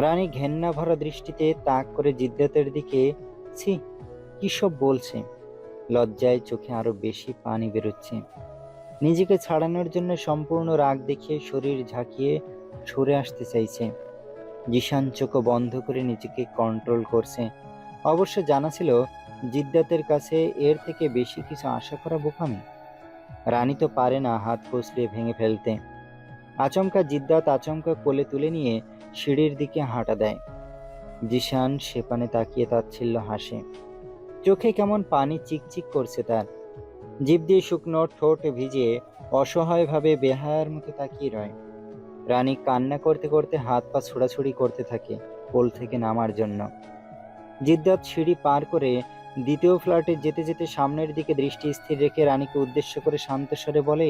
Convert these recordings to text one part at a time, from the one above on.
রানী ঘেন্না ভরা দৃষ্টিতে তাক করে জিদ্দাতের দিকে। ছি, কি সব বলছে! লজ্জায় চোখে আরো বেশি পানি বেরোচ্ছে। নিজেকে ছাড়ানোর জন্য সম্পূর্ণ রাগ দেখিয়ে শরীর ঝাঁকিয়ে সরে আসতে চাইছে। জিশান চোখ বন্ধ করে নিজেকে কন্ট্রোল করছে। অবশ্য জানা ছিল জিদ্দাতের কাছে এর থেকে বেশি কিছু আশা করা বোকামি। রানী তো পারে না হাত কচলিয়ে ভেঙে ফেলতে। আচমকা কোলে তুলে নিয়ে সিঁড়ির দিকে হাঁটা দেয়। জিশান সেপানে তাকিয়ে তাচ্ছিল্য হাসে। চোখে কেমন পানি চিকচিক করছে তার। জিভ দিয়ে শুকনো ঠোঁট ভিজিয়ে অসহায়ভাবে বেহায়ার মতো তাকিয়ে রয়। রানী কান্না করতে করতে হাত পা ছোড়াছুড়ি করতে থাকে কোল থেকে নামার জন্য। জিদ্দাত সিঁড়ি পার করে দ্বিতীয় ফ্ল্যাটে যেতে যেতে সামনের দিকে দৃষ্টি স্থির রেখে রানীকে উদ্দেশ্য করে শান্ত স্বরে বলে,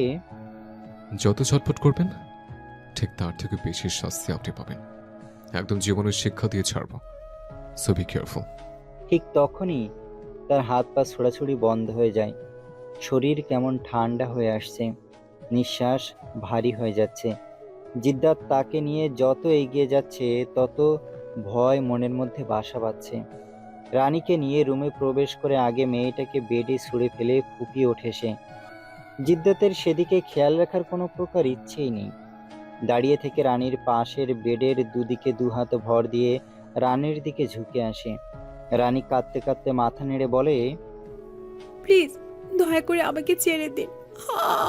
যত ছটফট করবেন ঠিক তার থেকে বেশি শাস্তি আপনি পাবেন। একদম জীবনের শিক্ষা দিয়ে ছাড়বো। So be careful. ঠিক তখনই তার হাত পা ছোড়াছুড়ি বন্ধ হয়ে যায়। শরীর কেমন ঠান্ডা হয়ে আসছে, নিঃশ্বাস ভারী হয়ে যাচ্ছে। জিদ্দাত তাকে নিয়ে যত এগিয়ে যাচ্ছে তত ভয় মনের মধ্যে বাসা বাঁধছে। রানীকে নিয়ে রুমে প্রবেশ করে আগে মেয়েটাকে বেডে ছুঁড়ে ফেলে ফুপিয়ে ওঠে সে। জিদ্দাতের সেদিকে খেয়াল রাখার কোনো প্রকার ইচ্ছেই নেই। দাঁড়িয়ে থেকে রানীর পাশের বেডের দুদিকে দুহাত ভর দিয়ে রানীর দিকে ঝুঁকে আসে। রানী কাঁদতে কাঁদতে মাথা নেড়ে বলে, প্লিজ দয়া করে আমাকে ছেড়ে দিন,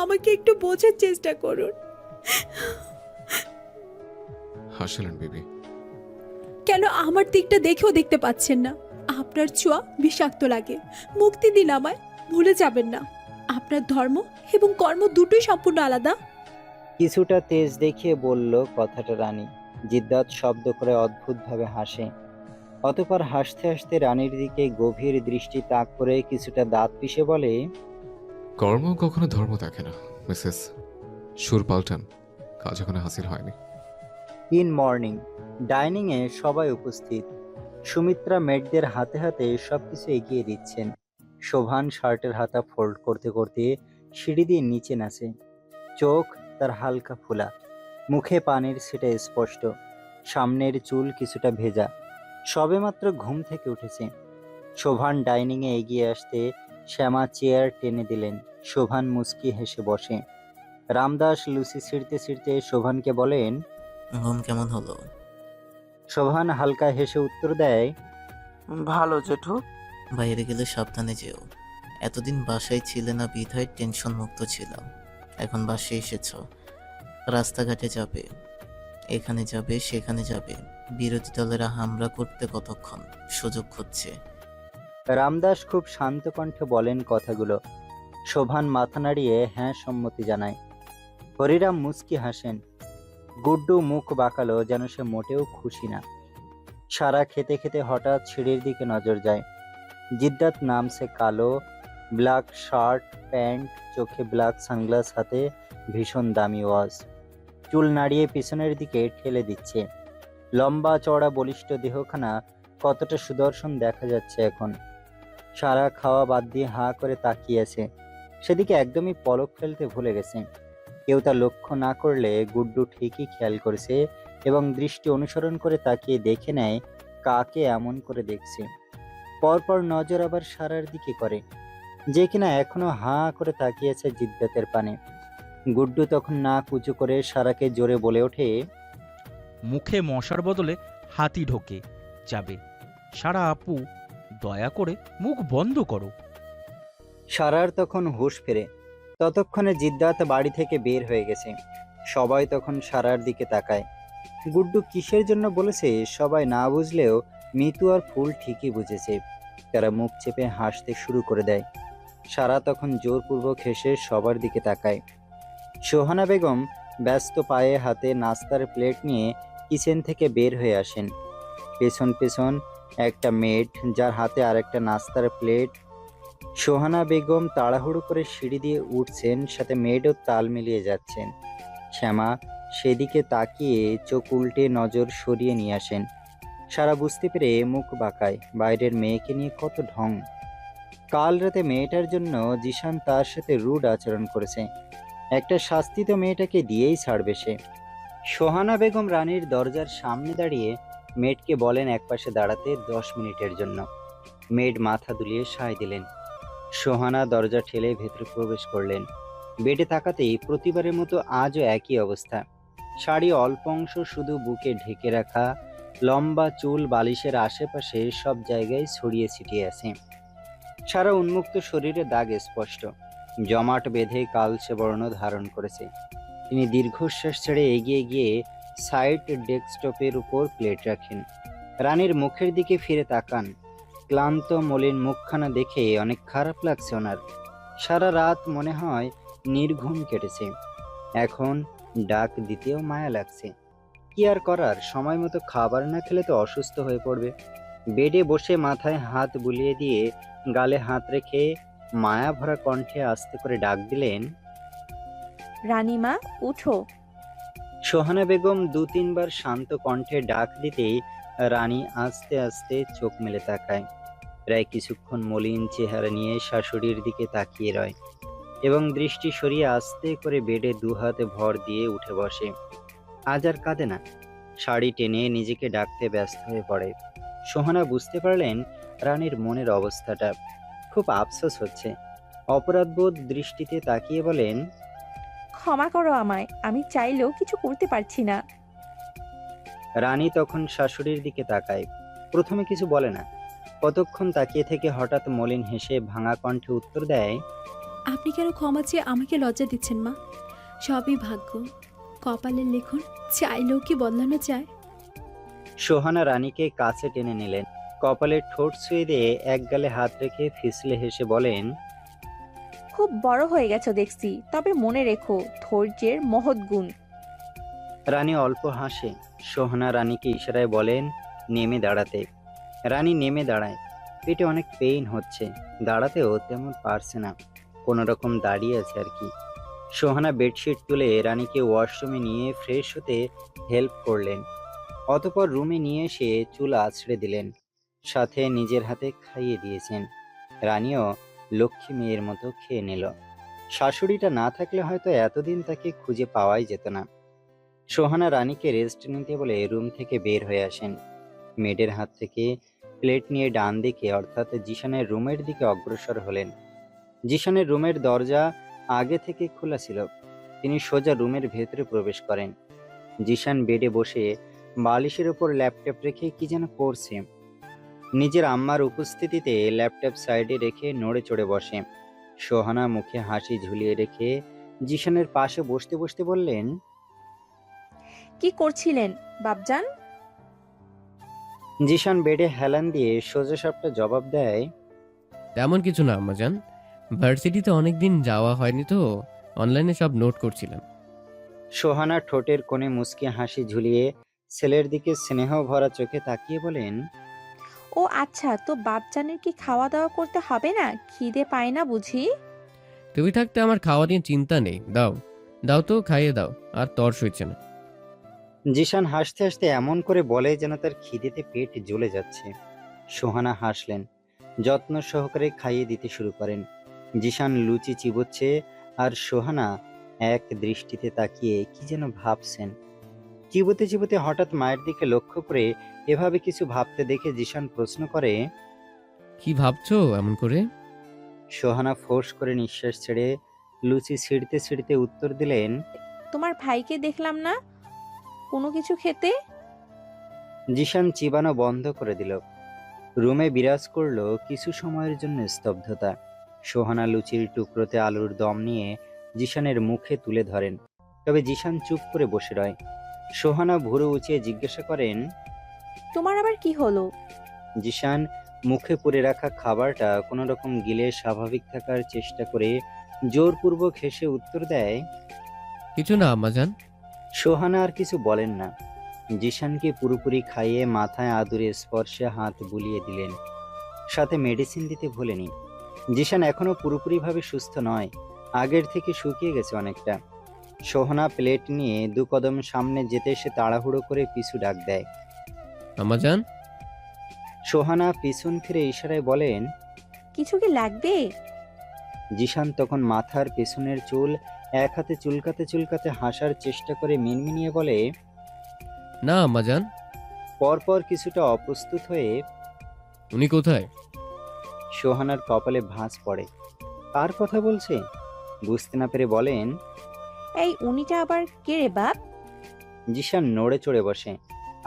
আমাকে একটু বোঝার চেষ্টা করুন। হাসলেন বেবি। কেন আমার দিকটা দেখেও দেখতে পাচ্ছেন না? আপনার ছোঁয়া বিষাক্ত লাগে। মুক্তি দিন আমায়, ভুলে যাবেন না আপনার ধর্ম এবং কর্ম দুটোই সম্পূর্ণ আলাদা। কিছুটা তেজ দেখিয়ে বলল কথাটা রানী। জিদ্দাত শব্দ করে অদ্ভুতভাবে হাসে। অতঃপর হাসতে হাসতে রানীর দিকে গভীর দৃষ্টি তাক করে কিছুটা দাঁত পিষে বলে, কর্ম কখনো ধর্ম দেখে না মিসেস। সুর পাল্টান, কাজ এখনো হাসিল হয়নি। ইন মর্নিং ডাইনিংয়ে সবাই উপস্থিত। সুমিত্রা মেডদের হাতে হাতে সবকিছু এগিয়ে দিচ্ছেন। শোভান শার্টের হাতা ফোল্ড করতে করতে সিঁড়ি দিয়ে নিচে নাচে। চোখ তার হালকা ফোলা, মুখে পানির ছিটা স্পষ্ট, সামনের চুল কিছুটা ভেজা। সবেমাত্র ঘুম থেকে উঠেছে। শোভান ডাইনিংয়ে এগিয়ে আসতে শ্যামা চেয়ার টেনে দিলেন। শোভান মুচকি হেসে বসে। রামদাস লুচি ছিঁড়তে ছিঁড়তে শোভানকে বলেন, ঘুম কেমন হলো? শোভান হালকা হেসে উত্তর দেয়, ভালো জেঠু। বাইরে গেলে সাবধানে যেও। এতদিন বাসায় ছিলে না বিধায় টেনশন মুক্ত ছিলাম। এখন বাসায় এসেছ, রাস্তাঘাটে যাবে, এখানে যাবে সেখানে যাবে, বিরোধী দলেরা হামলা করতে কতক্ষণ সুযোগ খুঁজছে। রামদাস খুব শান্ত কণ্ঠে বলেন কথাগুলো। শোভান মাথা নাড়িয়ে হ্যাঁ সম্মতি জানায়। হরিরাম মুচকি হাসেন। গুড্ডু মুখ বাঁকালো যেন সে মোটেও খুশি না। সারা খেতে খেতে হঠাৎ সিঁড়ির দিকে নজর যায়। জিদ্দাত নামছে কালো, ব্ল্যাক শার্ট প্যান্ট, চোখে ব্ল্যাক সানগ্লাস, হাতে ভীষণ দামি ওয়াচ। চুল নাড়িয়ে পিছনের দিকে ঠেলে দিচ্ছে। লম্বা চওড়া বলিষ্ঠ দেহখানা কতটা সুদর্শন দেখা যাচ্ছে এখন। সারা খাওয়া বাদ দিয়ে হাঁ করে তাকিয়ে আছে। সেদিকে একদমই পলক ফেলতে ভুলে গেছে। কেউ তা লক্ষ্য না করলে গুড্ডু ঠিকই খেয়াল করেছে এবং দৃষ্টি অনুসরণ করে তাকিয়ে দেখে নেয় কাকে এমন করে দেখছে। পরপর নজর আবার সারার দিকে করে, যে কিনা এখনো হাঁ করে তাকিয়েছে জিদ্দাতের পানে। গুড্ডু তখন নাক উঁচু করে সারাকে জোরে বলে ওঠে, মুখে মশার বদলে হাতি ঢোকে যাবে। সারা আপু, দয়া করে মুখ বন্ধ করো। সারার তখন হুঁশ ফেরে। ততক্ষণে জিদ্দাত বাড়ি থেকে বের হয়ে গেছে। সবাই তখন সারার দিকে তাকায়। গুড্ডু কিসের জন্য বলেছে সবাই না বুঝলেও মিতু আর ফুল ঠিকই বুঝেছে। তারা মুখ চেপে হাসতে শুরু করে দেয়। সারা তখন জোরপূর্বক হেসে সবার দিকে তাকায়। সোহানা বেগম ব্যস্ত পায়ে হাতে নাস্তার প্লেট নিয়ে কিচেন থেকে বের হয়ে আসেন। পেছন পেছন একটা মেড, যার হাতে আরেকটা নাস্তার প্লেট। সোহানা বেগম তাড়াহুড়ো করে সিঁড়ি দিয়ে উঠছেন, সাথে মেয়েডও তাল মিলিয়ে যাচ্ছেন। শ্যামা সেদিকে তাকিয়ে চোখ উল্টে নজর সরিয়ে নিয়ে আসেন। সারা বুঝতে পেরে মুখ বাঁকায়। বাইরের মেয়েকে নিয়ে কত ঢং! কাল রাতে মেয়েটার জন্য জিশান তার সাথে রুড আচরণ করেছে। একটা শাস্তি তো মেয়েটাকে দিয়েই ছাড়বে সে। সোহানা বেগম রানীর দরজার সামনে দাঁড়িয়ে মেয়েটকে বলেন একপাশে দাঁড়াতে 10 মিনিটের জন্য। মেয়েট মাথা দুলিয়ে সায় দিলেন। সোহানা দরজা ঠেলে ভেতরে প্রবেশ করলেন। বেডে তাকাতেই প্রতিবারের মতো আজও একই অবস্থা। শাড়ি অল্প অংশ শুধু বুকে ঢেকে রাখা, লম্বা চুল বালিশের আশেপাশে সব জায়গায় ছড়িয়ে ছিটিয়ে আছে। সারা উন্মুক্ত শরীরে দাগ স্পষ্ট, জমাট বেঁধে কালচে বর্ণ ধারণ করেছে। তিনি দীর্ঘশ্বাস ছেড়ে এগিয়ে গিয়ে সাইড ডেস্কটপের উপর প্লেট রাখেন। রানীর মুখের দিকে ফিরে তাকান। ক্লান্ত মলিন মুখখানা দেখে অনেক খারাপ লাগছে ওনার। সারা রাত মনে হয় নির্ঘুম কেটেছে। এখন ডাক দিতেও মায়া লাগছে। কি আর করার, সময় মতো খাবার না খেলে তো অসুস্থ হয়ে পড়বে। বেডে বসে মাথায় হাত বুলিয়ে দিয়ে গালে হাত রেখে মায়া ভরা কণ্ঠে আস্তে করে ডাক দিলেন, রানীমা উঠো। সোহানা বেগম 2-3 বার শান্ত কণ্ঠে ডাক দিতেই রানী আস্তে আস্তে চোখ মেলে তাকায়। প্রায় কিছুক্ষণ মলিন চেহারা নিয়ে শাশুড়ির দিকে তাকিয়ে রয় এবং দৃষ্টি সরিয়ে আস্তে করে বেডে 2 হাতে ভর দিয়ে উঠে বসে। আজ আর কাঁদে না, শাড়ি টেনে নিজেকে ডাকতে ব্যস্ত হয়ে পড়ে। সোহানা বুঝতে পারলেন রানীর মনের অবস্থাটা। খুব আফসোস হচ্ছে। অপরাধবোধ দৃষ্টিতে তাকিয়ে বলেন, ক্ষমা করো আমায়, আমি চাইলেও কিছু করতে পারছি না। রানী তখন শাশুড়ির দিকে তাকায়। প্রথমে কিছু বলে না, কতক্ষণ তাকিয়ে থেকে হঠাৎ মলিন হেসে ভাঙা কণ্ঠে উত্তর দেয়, আপনি কেন ক্ষমা চেয়ে আমাকে লজ্জা দিচ্ছেন মা? সবই ভাগ্য, কপালের লেখন, চাইলেও কি বদলানো যায়? সোহানা রানীকে কাছে টেনে নিলেন। কপালে ঠোঁট ছুঁয়ে দিয়ে এক গালে হাত রেখে ফিসলে হেসে বলেন, খুব বড় হয়ে গেছো দেখছি, তবে মনে রেখো ধৈর্যের মহৎ গুণ। রানী অল্প হাসে। সোহানা রানীকে ইশারায় বলেন নেমে দাঁড়াতে। রানী নেমে দাঁড়ায়। পেটে অনেক পেইন হচ্ছে, দাঁড়াতেও তেমন পারছে না, কোনো রকম দাঁড়িয়ে আছে আর কি। সোহানা বেডশিট তুলে রানীকে ওয়াশরুমে নিয়ে ফ্রেশ হতে হেল্প করলেন। অতঃপর রুমে নিয়ে এসে চুল আঁচড়ে দিলেন, সাথে নিজের হাতে খাইয়ে দিয়েছেন। রানীও লক্ষ্মী মেয়ের মতো খেয়ে নিল। শাশুড়িটা না থাকলে হয়তো এতদিন তাকে খুঁজে পাওয়াই যেত না। সোহানা রানীকে রেস্ট নিতে বলে রুম থেকে বের হয়ে আসেন। মেয়েদের হাত থেকে প্লেট নিয়ে ডান দিকে অর্থাৎ জিশানের রুমের দিকে অগ্রসর হলেন। জিশানের রুমের দরজা আগে থেকে খোলা ছিল। তিনি সোজা রুমের ভেতরে প্রবেশ করেন। জিশান বেডে বসে বালিশের উপর ল্যাপটপ রেখে কি যেন করছে। নিজের আম্মার উপস্থিতিতে ল্যাপটপ সাইডে রেখে নড়ে চড়ে বসে। সোহানা মুখে হাসি ঝুলিয়ে রেখে জিশানের পাশে বসতে বসতে বললেন, কি করছিলেন বাপজান? জিশান বেডে হেলান দিয়ে সোজা সাপটা জবাব দেয়, তেমন কিছু না আম্মাজান, ভার্সিটিতে অনেকদিন যাওয়া হয়নি তো, অনলাইনে সব নোট করছিলাম। সোহানা ঠোঁটের কোণে মুচকি হাসি ঝুলিয়ে ছেলের দিকে স্নেহ ভরা চোখে তাকিয়ে বলেন, ও আচ্ছা, তো বাপজানের কি খাওয়া দাওয়া করতে হবে না? খিদে পায় না বুঝি? তুমি থাকতে আমার খাওয়া নিয়ে চিন্তা নেই, দাও দাও তো, খাইয়ে দাও, আর তর সইছে না। জিশান হাসতে হাসতে এমন করে বলে যেন তার খিদেতে পেট জ্বলে যাচ্ছে। সোহানা হাসলেন, যত্ন সহকারে খাইয়ে দিতে শুরু করেন। জিশান লুচি চিবোচ্ছে আর সোহানা এক দৃষ্টিতে তাকিয়ে কি যেন ভাবছেন। চিবোতে চিবোতে হঠাৎ মায়ের দিকে লক্ষ্য করে এভাবে কিছু ভাবতে দেখে জিশান প্রশ্ন করে। কি ভাবছো এমন করে? সোহানা ফোর্স করে নিঃশ্বাস ছেড়ে লুচি ছিঁড়তে ছিঁড়তে উত্তর দিলেন, তোমার ভাইকে দেখলাম না কোনো কিছু খেতে। জিশান চিবানো বন্ধ করে দিল। রুমে বিরাজ করলো কিছু সময়ের জন্য স্তব্ধতা। সোহানা লুচির টুকরোতে আলুর দম নিয়ে জিশানের মুখে তুলে ধরেন, তবে জিশান চুপ করে বসে রয়। সোহানা ভুরু উঁচিয়ে জিজ্ঞাসা করেন, তোমার আবার কি হলো? জিশান মুখে পুরে রাখা খাবারটা কোনো রকম গিলে স্বাভাবিক থাকার চেষ্টা করে জোরপূর্বক হেসে উত্তর দেয়, কিছু না আম্মাজান। সোহানা আর কিছু বলেন না। জিশানকে পুরোপুরি খাইয়ে মাথায় আদুরে স্পর্শে হাত বুলিয়ে দিলেন, সাথে মেডিসিন দিতে ভোলেনি। জিশান এখনো পুরোপুরিভাবে সুস্থ নয়, আগের থেকে শুকিয়ে গেছে অনেকটা। সোহানা প্লেট নিয়ে 2 কদম সামনে যেতে সে তাড়াহুড়ো করে পিছু ডাক দেয়। আম্মাজান। সোহানা পিছন ফিরে ইশারায় বলেন, কিছু কি লাগবে? জিশান তখন মাথার পেছনের চুল এক হাতে চুলকাতে চুলকাতে হাসার চেষ্টা করে মিনমিনিয়ে বলে। না আম্মাজান। পরপর কিছুটা অপ্রস্তুত হয়ে উনি কোথায়? সোহানার কপালে ভাঁজ পড়ে। কার কথা বলছে বুঝতে না পেরে বলেন। এই উনিটা আবার কে রে বাপ? জিশান নড়ে চড়ে বসে,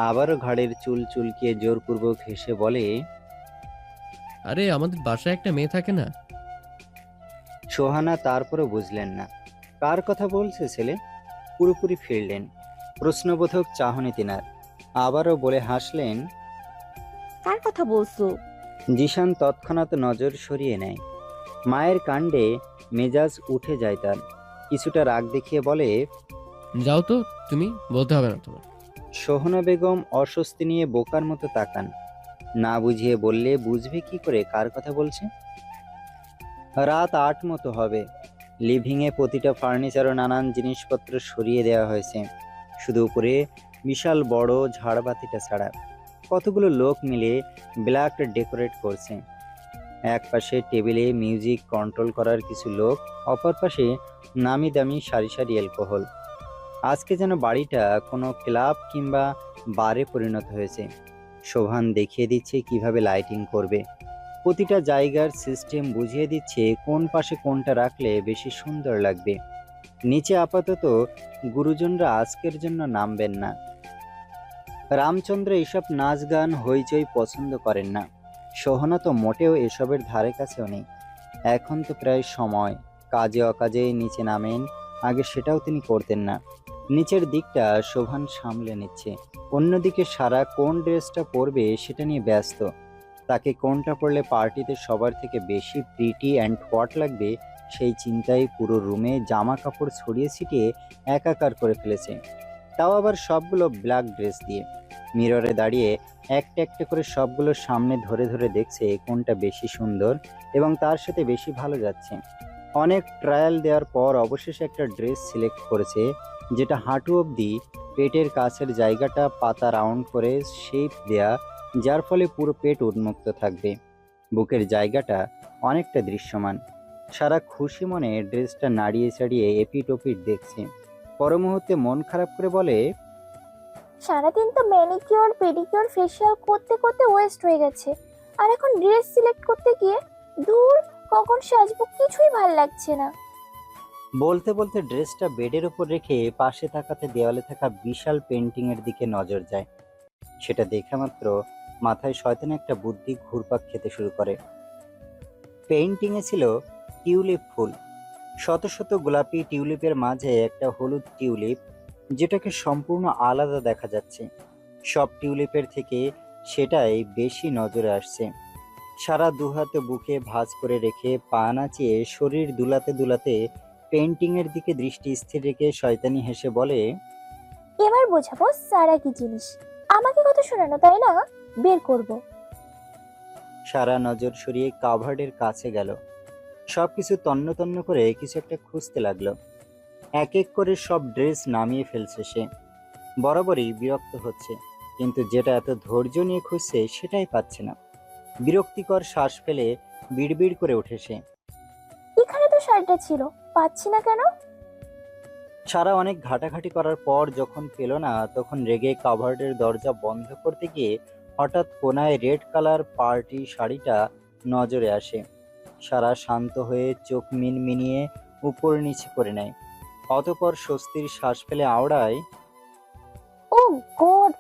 আবারও ঘাড়ের চুল চুলকিয়ে জোরপূর্বক হেসে বলে। আরে আমাদের বাসায় একটা মেয়ে থাকে না? সোহানা তারপরও বুঝলেন না কার কথা বলছে ছেলে। পুরোপুরি ফিরলেন, প্রশ্নবোধক চাহনি তিনার। আবারও বলে হাসলেন। কার কথা বলছো? জিশান তৎক্ষণাৎ নজর সরিয়ে নেয়। মায়ের কাণ্ডে মেজাজ উঠে যায় তার। কিছুটা রাগ দেখিয়ে বলে। যাও তো, তুমি বলতে হবে না তোমার। সোহনা বেগম অস্বস্তি নিয়ে বোকার মতো তাকান। না বুঝিয়ে বললে বুঝবে কি করে কার কথা বলছে। রাত ৮ মতো হবে। লিভিংয়ে প্রতিটা ফার্নিচার ও নানান জিনিসপত্র সরিয়ে দেওয়া হয়েছে, শুধু উপরে বিশাল বড় ঝাড়বাতিটা ছাড়া। কতগুলো লোক মিলে ব্ল্যাক ডেকোরেট করছে। এক পাশে টেবিলে মিউজিক কন্ট্রোল করার কিছু লোক, অপর পাশে নামি দামি সারি সারি অ্যালকোহল। আজকে যেন বাড়িটা কোনো ক্লাব কিংবা বারে পরিণত হয়েছে। শোভান দেখিয়ে দিচ্ছে কিভাবে লাইটিং করবে, প্রতিটা জায়গার সিস্টেম বুঝিয়ে দিচ্ছে কোন পাশে কোনটা রাখলে বেশি সুন্দর লাগবে। নিচে আপাতত গুরুজনরা আজকের জন্য নামবেন না। রামচন্দ্র এসব নাচ গান হইচই পছন্দ করেন না। সোহনা তো মোটেও এসবের ধারে কাছেও নেই। এখন তো প্রায় সময়, কাজে অকাজে নিচে নামেন, আগে সেটাও তিনি করতেন না। নিচের দিকটা শোভান সামলে নিচ্ছে, অন্যদিকে সারা কোন ড্রেসটা পরবে সেটা নিয়ে ব্যস্ত। তাকে কোনটা পরলে পার্টিতে সবার থেকে বেশি প্রিটি অ্যান্ড হট লাগবে সেই চিন্তায় পুরো রুমে জামা কাপড় ছড়িয়ে ছিটিয়ে একাকার করে ফেলেছে, তাও আবার সবগুলো ব্ল্যাক ড্রেস দিয়ে। মিররে দাঁড়িয়ে একটা একটা করে সবগুলো সামনে ধরে ধরে দেখছে কোনটা বেশি সুন্দর এবং তার সাথে বেশি ভালো যাচ্ছে। অনেক ট্রায়াল দেওয়ার পর অবশেষে একটা ড্রেস সিলেক্ট করেছে, যেটা হাঁটু অবধি, পেটের কাছের জায়গাটা পাতা রাউন্ড করে শেপ দেয়া, যার ফলে পুরো পেট উন্মুক্ত থাকবে, বুকের জায়গাটা অনেকটা দৃশ্যমান। সারা খুশি মনে ড্রেসটা নাড়িয়ে চাড়িয়ে এপিট ওপিট দেখছে। পর মুহূর্তে মন খারাপ করে বলে। সারাদিন তো ম্যানিকিওর পেডিকিওর ফেসিয়াল করতে করতে ওয়েস্ট হয়ে গেছে, আর এখন ড্রেস সিলেক্ট করতে গিয়ে দূর কখন সাজবো কিছুই ভাল লাগছে না। বলতে বলতে ড্রেসটা বেডের উপর রেখে পাশে তাকাতে দেওয়ালে থাকা বিশাল পেন্টিং এর দিকে নজর যায়। সেটা দেখা মাত্র মাথায় শয়তান একটা বুদ্ধি ঘুরপাক খেতে শুরু করে। পেইন্টিং এ ছিল টিউলিপ ফুল, শত শত গোলাপি টিউলিপের মাঝে একটা হলুদ টিউলিপ, যেটাকে সম্পূর্ণ আলাদা দেখা যাচ্ছে। সব টিউলিপের থেকে সেটাই বেশি নজরে আসছে। সারা দুহাতে বুকে ভাঁজ করে রেখে পা নাচিয়ে শরীর দুলাতে দুলাতে পেন্টিং এর দিকে দৃষ্টি স্থির রেখে শয়তানি হেসে বলে। এবার বোঝাবো সারা কি জিনিস, আমাকে কথা শোনানো তাই না, বের করব। সারা নজর সরিয়ে কাভার্ডের কাছে গেল, সবকিছু তন্ন তন্ন করে কিছু একটা খুঁজতে লাগলো। এক এক করে সব ড্রেস নামিয়ে ফেলছে সে। বরাবরই বিরক্ত হচ্ছে, কিন্তু যেটা এত ধৈর্য নিয়ে খুঁজছে সেটাই পাচ্ছে না। বিরক্তিকর শ্বাস ফেলে বিড়বিড় করে ওঠে সে। এখানে তো শাড়িটা ছিল, পাচ্ছি না কেন? সারা অনেক ঘাটাঘাটি করার পর যখন পেল না, তখন রেগে কাভার্ডের দরজা বন্ধ করতে গিয়ে হঠাৎ কোনায় রেড কালার পার্টি শাড়িটা নজরে আসে। সারা শান্ত হয়ে চোখ মিনমিনিয়ে উপর নিচে করে নেয়, অতঃপর স্বস্তির শ্বাস ফেলে আওড়ায়। ও গড,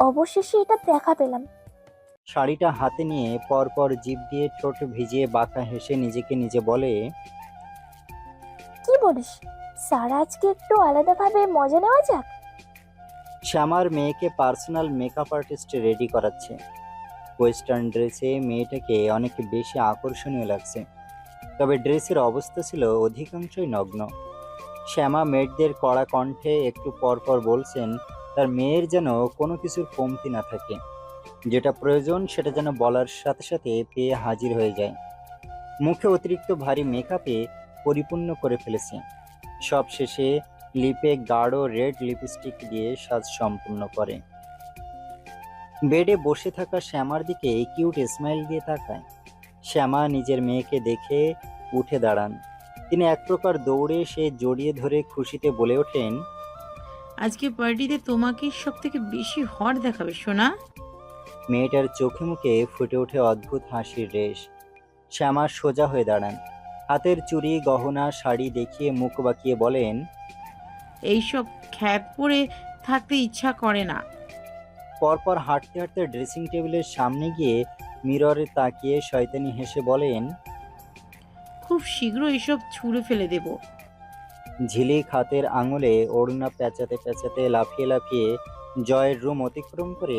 অবশেষে এটা দেখা পেলাম। শাড়িটা হাতে নিয়ে পরপর জিভ দিয়ে ঠোঁট ভিজিয়ে বাঁকা হেসে নিজেকে নিজে বলে। কি বলিস, সারা আজকে একটু আলাদাভাবে মজা নেওয়া যাক। শ্যামার মেয়েকে পার্সোনাল মেকআপ আর্টিস্ট রেডি করাচ্ছে। ওয়েস্টার্ন ড্রেসে মেয়েটাকে অনেক বেশি আকর্ষণীয় লাগছে, তবে ড্রেসের অবস্থা ছিল অধিকাংশই নগ্ন। শ্যামা মেয়েদের কড়া কণ্ঠে একটু পরপর বলছেন তার মেয়ের যেন কোনো কিছুর কমতি না থাকে, যেটা প্রয়োজন সেটা যেন বলার সাথে সাথে পেয়ে হাজির হয়ে যায়। মুখে অতিরিক্ত ভারী মেকআপে পরিপূর্ণ করে ফেলেছে। সব শেষে লিপে গাঢ় রেড লিপস্টিক দিয়ে সাজ সম্পূর্ণ করে। বেডে বসে থাকা শ্যামার দিকে কিউট স্মাইল দিয়ে তাকায়। শ্যামা নিজের মেয়েকে দেখে উঠে দাঁড়ান, তিনি এক প্রকার দৌড়ে সে জড়িয়ে ধরে খুশিতে বলে ওঠেন, আজকে পার্টিতে তোমাকে সব থেকে বেশি হট দেখাবে সোনা। মেয়েটার চোখে মুখে ফুটে ওঠে অদ্ভুত হাসির রেশ। শ্যামা সোজা হয়ে দাঁড়ান, হাতের চুড়ি গহনা শাড়ি দেখিয়ে মুখ বাঁকিয়ে বলেন, এইসব খ্যাত পরে থাকতে ইচ্ছা করে না। পরপর হাঁটতে হাঁটতে ড্রেসিং টেবিলের সামনে গিয়ে মিররে তাকিয়ে শয়তানি হেসে বলেন, খুব শীঘ্র এসব ছুঁড়ে ফেলে দেব। ঝিলিক হাতের আঙুলে ওড়না পেঁচাতে পেঁচাতে লাফিয়ে লাফিয়ে জয়ের রুম অতিক্রম করে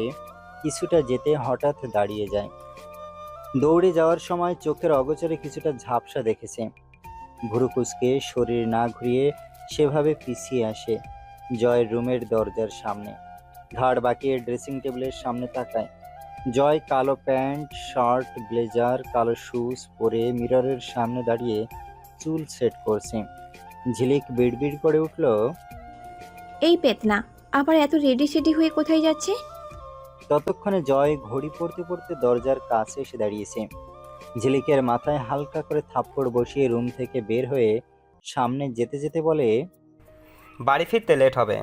কিছুটা যেতে হঠাৎ দাঁড়িয়ে যায়। দৌড়ে যাওয়ার সময় চোখের অগোচরে কিছুটা ঝাপসা দেখেছে। ভুরু কুঁচকে শরীর না ঘুরিয়ে সেভাবে পিছিয়ে আসে জয়ের রুমের দরজার সামনে, ঘাড় বাঁকিয়ে ড্রেসিং টেবিলের সামনে তাকায়। জয় কালো প্যান্ট শার্ট ব্লেজার কালো শুজ পরে মিররের সামনে দাঁড়িয়ে চুল সেট করছে। ঝিলিক বিড়বিড় করে উঠল, এই পেতনা আবার এত রেডি সেডি হয়ে কোথায় যাচ্ছে? ততক্ষণে জয় ঘড়ি পড়তে পড়তে দরজার কাছে এসে দাঁড়িয়েছে। ঝিলিকের মাথায় হালকা করে থাপ্পড় বসিয়ে রুম থেকে বের হয়ে সামনে যেতে যেতে বলে, বাড়ি ফিরতে লেট হবে।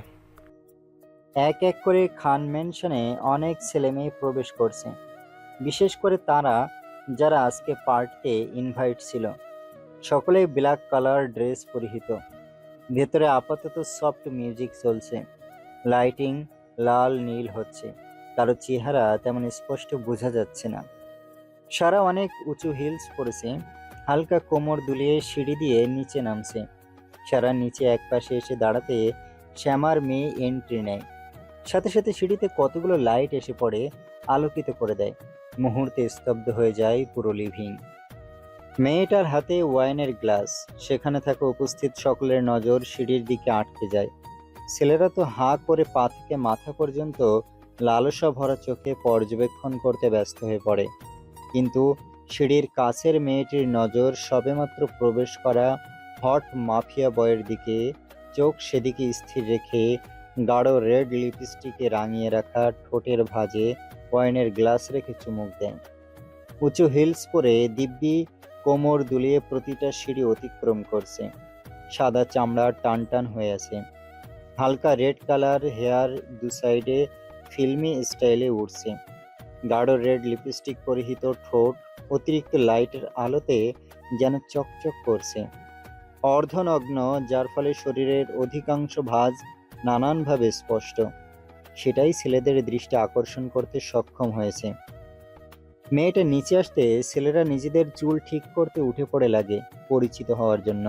এক এক করে খান ম্যানশনে অনেক ছেলে মেয়ে প্রবেশ করছে, বিশেষ করে তারা যারা আজকে পার্টিতে ইনভাইট ছিল। সকলেই ব্ল্যাক কালার ড্রেস পরিহিত। ভেতরে আপাতত সফট মিউজিক চলছে, লাইটিং লাল নীল হচ্ছে, কারো চেহারা তেমন স্পষ্ট বোঝা যাচ্ছে না। সারা অনেক উঁচু হিলস পরেছে, হালকা কোমর দুলিয়ে সিঁড়ি দিয়ে নিচে নামছে। সারা নিচে এক পাশে এসে দাঁড়াতে শ্যামার মেয়ে এন্ট্রি নেয়। সাথে সাথে সিঁড়িতে কতগুলো লাইট এসে পড়ে, আলোকিত করে দেয়। মুহূর্তে স্তব্ধ হয়ে যায় পুরো লিভিং। মেয়েটার হাতে ওয়াইনের গ্লাস। সেখানে থাকা উপস্থিত সকলের নজর সিঁড়ির দিকে আটকে যায়। ছেলেরা তো হাঁ করে পা থেকে মাথা পর্যন্ত লালসা ভরা চোখে পর্যবেক্ষণ করতে ব্যস্ত হয়ে পড়ে। কিন্তু সিঁড়ির কাছের মেয়েটির নজর সবেমাত্র প্রবেশ করা হট মাফিয়া বয়ের দিকে। চোখ সেদিকে স্থির রেখে গাঢ় রেড লিপস্টিকে রাঙিয়ে রাখা ঠোঁটের ভাঁজে ওয়াইনের গ্লাস রেখে চুমুক দেয়। উঁচু হিলস পরে দিব্যি কোমর দুলিয়ে প্রতিটা সিঁড়ি অতিক্রম করছে। সাদা চামড়া টান টান হয়ে আছে, হালকা রেড কালার হেয়ার দু সাইডে ফিল্মি স্টাইলে উঠছে। গাঢ় রেড লিপস্টিক পরিহিত ঠোঁট অতিরিক্ত লাইটের আলোতে যেন চকচক করছে। অর্ধনগ্ন, যার ফলে শরীরের অধিকাংশ ভাঁজ নানানভাবে স্পষ্ট। সেটাই ছেলেদের দৃষ্টি আকর্ষণ করতে সক্ষম হয়েছে। মেয়েটা নিচে আসতে ছেলেরা নিজেদের চুল ঠিক করতে উঠে পড়ে লাগে পরিচিত হওয়ার জন্য।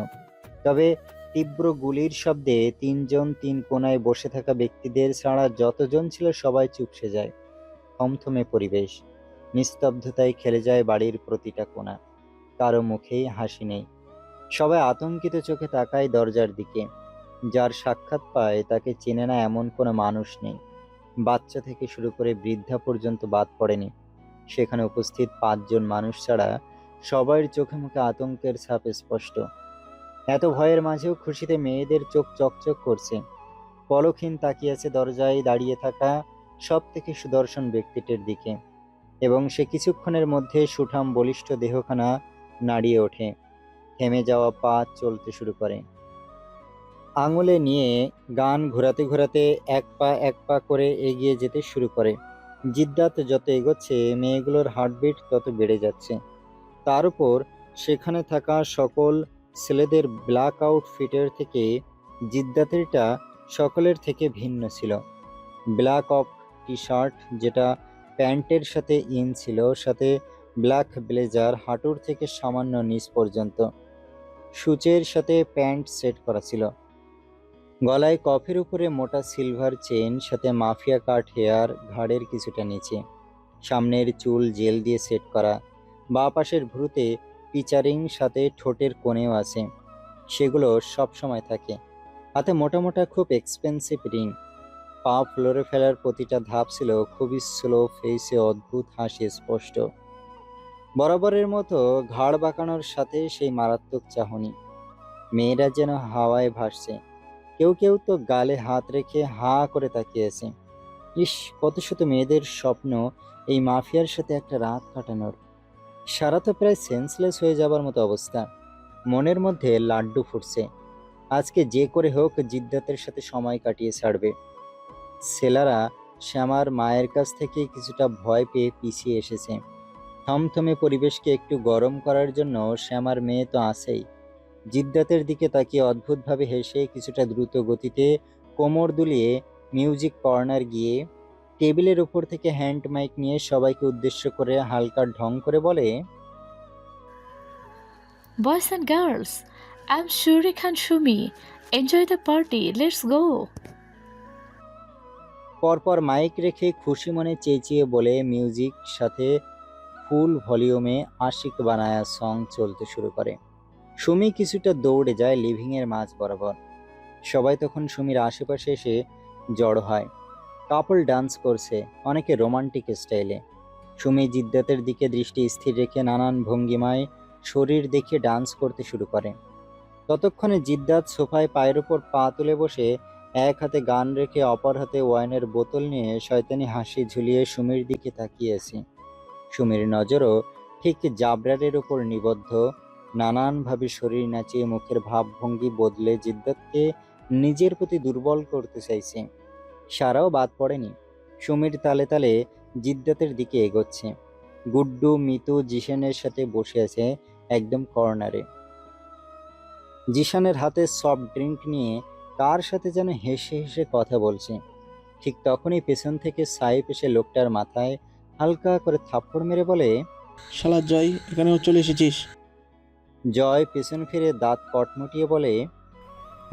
তবে তীব্র গুলির শব্দে তিনজন তিন কোনায় বসে থাকা ব্যক্তিদের ছাড়া যতজন ছিল সবাই চুপসে যায়। থমথমে পরিবেশ, নিস্তব্ধতায় খেলে যায় বাড়ির প্রতিটা কোণা। কারো মুখেই হাসি নেই। সবাই আতঙ্কিত চোখে তাকায় দরজার দিকে। যার সাক্ষাৎ পায় তাকে চেনে না এমন কোনো মানুষ নেই। বাচ্চা থেকে শুরু করে বৃদ্ধা পর্যন্ত বাদ পড়েনি। সেখানে উপস্থিত 5 জন মানুষ ছাড়া সবার চোখে মুখে আতঙ্কের ছাপ স্পষ্ট। এত ভয়ের মাঝেও খুশিতে মেয়েদের চোখ চকচক করছে। পলকহীন তাকিয়ে আছে দরজায় দাঁড়িয়ে থাকা সব থেকে সুদর্শন ব্যক্তিটির দিকে, এবং সে কিছুক্ষণের মধ্যে সুঠাম বলিষ্ঠ দেহখানা নাড়িয়ে ওঠে। থেমে যাওয়া পা চলতে শুরু করে। আঙুলে নিয়ে গান ঘোরাতে ঘোরাতে এক পা করে এগিয়ে যেতে শুরু করে। জিদ্দাত যত এগোচ্ছে মেয়েগুলোর হার্টবিট তত বেড়ে যাচ্ছে। তার উপর সেখানে থাকা সকল ছেলেদের ব্ল্যাক আউটফিটের থেকে জিদ্দাতেরটা সকলের থেকে ভিন্ন ছিল। ব্ল্যাক অফ টি শার্ট, যেটা প্যান্টের সাথে ইন ছিল, সাথে ব্ল্যাক ব্লেজার হাঁটুর থেকে সামান্য নিচ পর্যন্ত। সূচের সাথে প্যান্ট সেট করা ছিল। গলায় কফের উপরে মোটা সিলভার চেন, সাথে মাফিয়া কাট হেয়ার ঘাড়ের কিছুটা নিচে। সামনের চুল জেল দিয়ে সেট করা। বাঁ পাশের ভ্রুতে পিচারিং, সাথে ঠোঁটের কোণেও আছে। সেগুলো সব সময় থাকে। হাতে মোটা মোটা খুব এক্সপেন্সিভ রিং। পা ফ্লোরে ফেলার প্রতিটা ধাপ ছিল খুবই স্লো, ফেসে অদ্ভুত হাসি স্পষ্ট। বরাবরের মতো ঘাড় বাঁকানোর সাথে সেই মারাত্মক চাহনি। মেয়েরা যেন হাওয়ায় ভাসছে। কেউ কেউ তো গালে হাত রেখে হাঁ করে তাকিয়েছে। ইস, কত শত মেয়েদের স্বপ্ন এই মাফিয়ার সাথে একটা রাত কাটানোর। সারা তো প্রায় সেন্সলেস হয়ে যাবার মতো অবস্থা। মনের মধ্যে লাড্ডু ফুটছে। আজকে যে করে হোক জিদ্দাতের সাথে সময় কাটিয়ে ছাড়বে। ছেলেরা শ্যামার মায়ের কাছ থেকে কিছুটা ভয় পেয়ে পিছিয়ে এসেছে। থমথমে পরিবেশকে একটু গরম করার জন্য শ্যামার মেয়ে তো আছেই। জিদ্দাতের দিকে তাকিয়ে অদ্ভুতভাবে হেসে কিছুটা দ্রুত গতিতে কোমর দুলিয়ে মিউজিক কর্নার গিয়ে টেবিলের উপর থেকে হ্যান্ড মাইক নিয়ে সবাইকে উদ্দেশ্য করে হালকা ঢং করে বলে, Boys and girls, I'm Shuri Khan Shumi. Enjoy the party. Let's go. পরপর মাইক রেখে খুশি মনে চেঁচিয়ে বলে মিউজিক সাথে ফুল ভলিউমে আশিক বানায়া সং চলতে শুরু করে। সুমি কিছুটা দৌড়ে যায় লিভিংয়ের মাঝ বরাবর। সবাই তখন সুমির আশেপাশে এসে জড়ো হয়। কাপল ডান্স করছে, অনেকে রোমান্টিক স্টাইলে। সুমি জিদ্দাতের দিকে দৃষ্টি স্থির রেখে নানান ভঙ্গিমায় শরীর দেখিয়ে ডান্স করতে শুরু করে। ততক্ষণে জিদ্দাত সোফায় পায়ের উপর পা তুলে বসে এক হাতে গান রেখে অপর হাতে ওয়াইনের বোতল নিয়ে শয়তানি হাসি ঝুলিয়ে সুমির দিকে তাকিয়েছে। সুমির নজরও ঠিক জাবরারের উপর নিবদ্ধ। নানানভাবে শরীর নাচিয়ে মুখের ভাবভঙ্গি বদলে জিদ্দাতকে নিজের প্রতি দুর্বল করতে চাইছে। সারাও বাদ পড়েনি, সুমির তালে তালে জিদ্দাতের দিকে এগোচ্ছে। গুড্ডু মিতু জিশানের সাথে বসে আছে একদম কর্নারে। জিশানের হাতে সফট ড্রিঙ্ক নিয়ে কার সাথে যেন হেসে হেসে কথা বলছে। ঠিক তখনই পেছন থেকে সাইফ এসে লোকটার মাথায় হালকা করে থাপ্পড় মেরে বলে, শালা জয়, এখানেও চলে এসেছিস? জয় পেছন ফিরে দাঁত কটমটিয়ে বলে,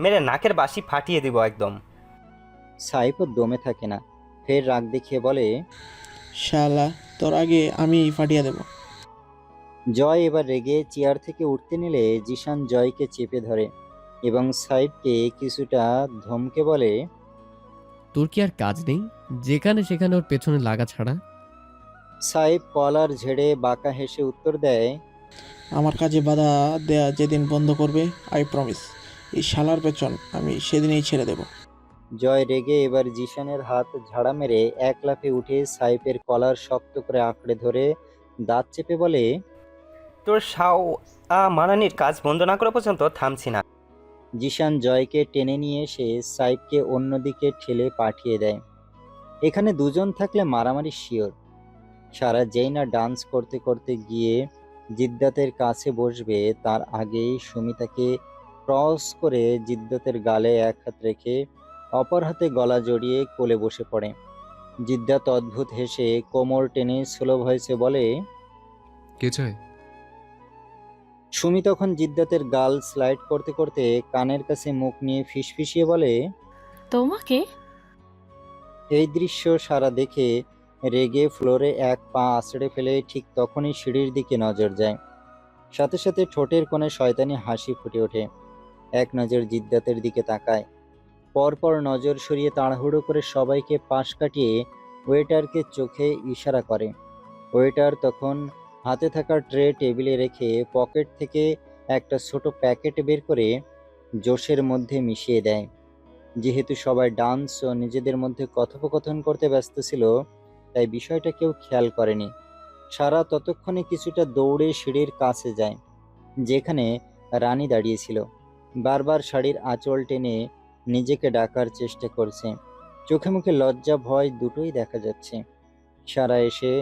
মেরে নাকের বাসি ফাটিয়ে দিব একদম। সাইফও দমে থাকে না, ফের রাগ দেখিয়ে বলে, শালা তোর আগে আমি ফাটিয়ে দেব। জয় এবার রেগে চেয়ার থেকে উঠতে নিলে জিশান জয়কে চেপে ধরে এবং সাইফকে কিছুটা ধমকে বলে, তোর কি আর কাজ নেই যেখানে সেখানে ওর পেছনে লাগা ছাড়া? সাইফ কলার ঝেড়ে বাঁকা হেসে উত্তর দেয়, আমার কাজে বাধা দেয়া যেদিন বন্ধ করবে, আই প্রমিস এই শালার পেছন আমি সেদিনই ছেড়ে দেব। জয় রেগে এবার জিশানের হাত ঝাড়া মেরে এক লাফে উঠে সাইফের কলার শক্ত করে আঁকড়ে ধরে দাঁত চেপে বলে, তোর শাও মানানির কাজ বন্ধ না করা পর্যন্ত থামছি না। জিশান জয়কে টেনে নিয়ে এসে সাইফকে অন্যদিকে ঠেলে পাঠিয়ে দেয়। এখানে দুজন থাকলে মারামারি শিওর। সারা যেই না ডান্স করতে করতে গিয়ে জিদ্দাতের কাছে বসবে তার আগেই সুমিতাকে ক্রস করে জিদ্দাতের গালে এক হাত রেখে অপর হাতে গলা জড়িয়ে কোলে বসে পড়ে। জিদ্দাত অদ্ভুত হেসে কোমর টেনে স্লো ভয়েসে বলে, কে চায়? সুমি তখন জিদ্দাতের গাল স্লাইড করতে করতে কানের কাছে মুখ নিয়ে ফিসফিসিয়ে বলে, তোমাকে? এই দৃশ্য সারা দেখে রেগে ফ্লোরে এক পা আছড়ে ফেলে ঠিক তখনই সিঁড়ির দিকে নজর যায়। সাথে সাথে ঠোঁটের কোণে শয়তানি হাসি ফুটে ওঠে। এক নজর জিদ্দাতের দিকে তাকায়, পরপর নজর সরিয়ে তাড়াহুড়ো করে সবাইকে পাশ কাটিয়ে ওয়েটারকে চোখে ইশারা করে। ওয়েটার তখন হাতে থাকা ট্রে টেবিলে রেখে পকেট থেকে একটা ছোট প্যাকেট বের করে জোশের মধ্যে মিশিয়ে দেয়। যেহেতু সবাই ডান্স ও নিজেদের মধ্যে কথোপকথন করতে ব্যস্ত ছিল, তাই বিষয়টা কেউ খেয়াল করেনি। সারা ততক্ষণে কিছুটা দৌড়ে সিঁড়ির কাছে যায়, যেখানে রানী দাঁড়িয়েছিল। বারবার শাড়ির আঁচল টেনে নিজেকে ডাকার চেষ্টা করছে। চোখে মুখে লজ্জা ভয় দুটোই দেখা যাচ্ছে। সারা এসে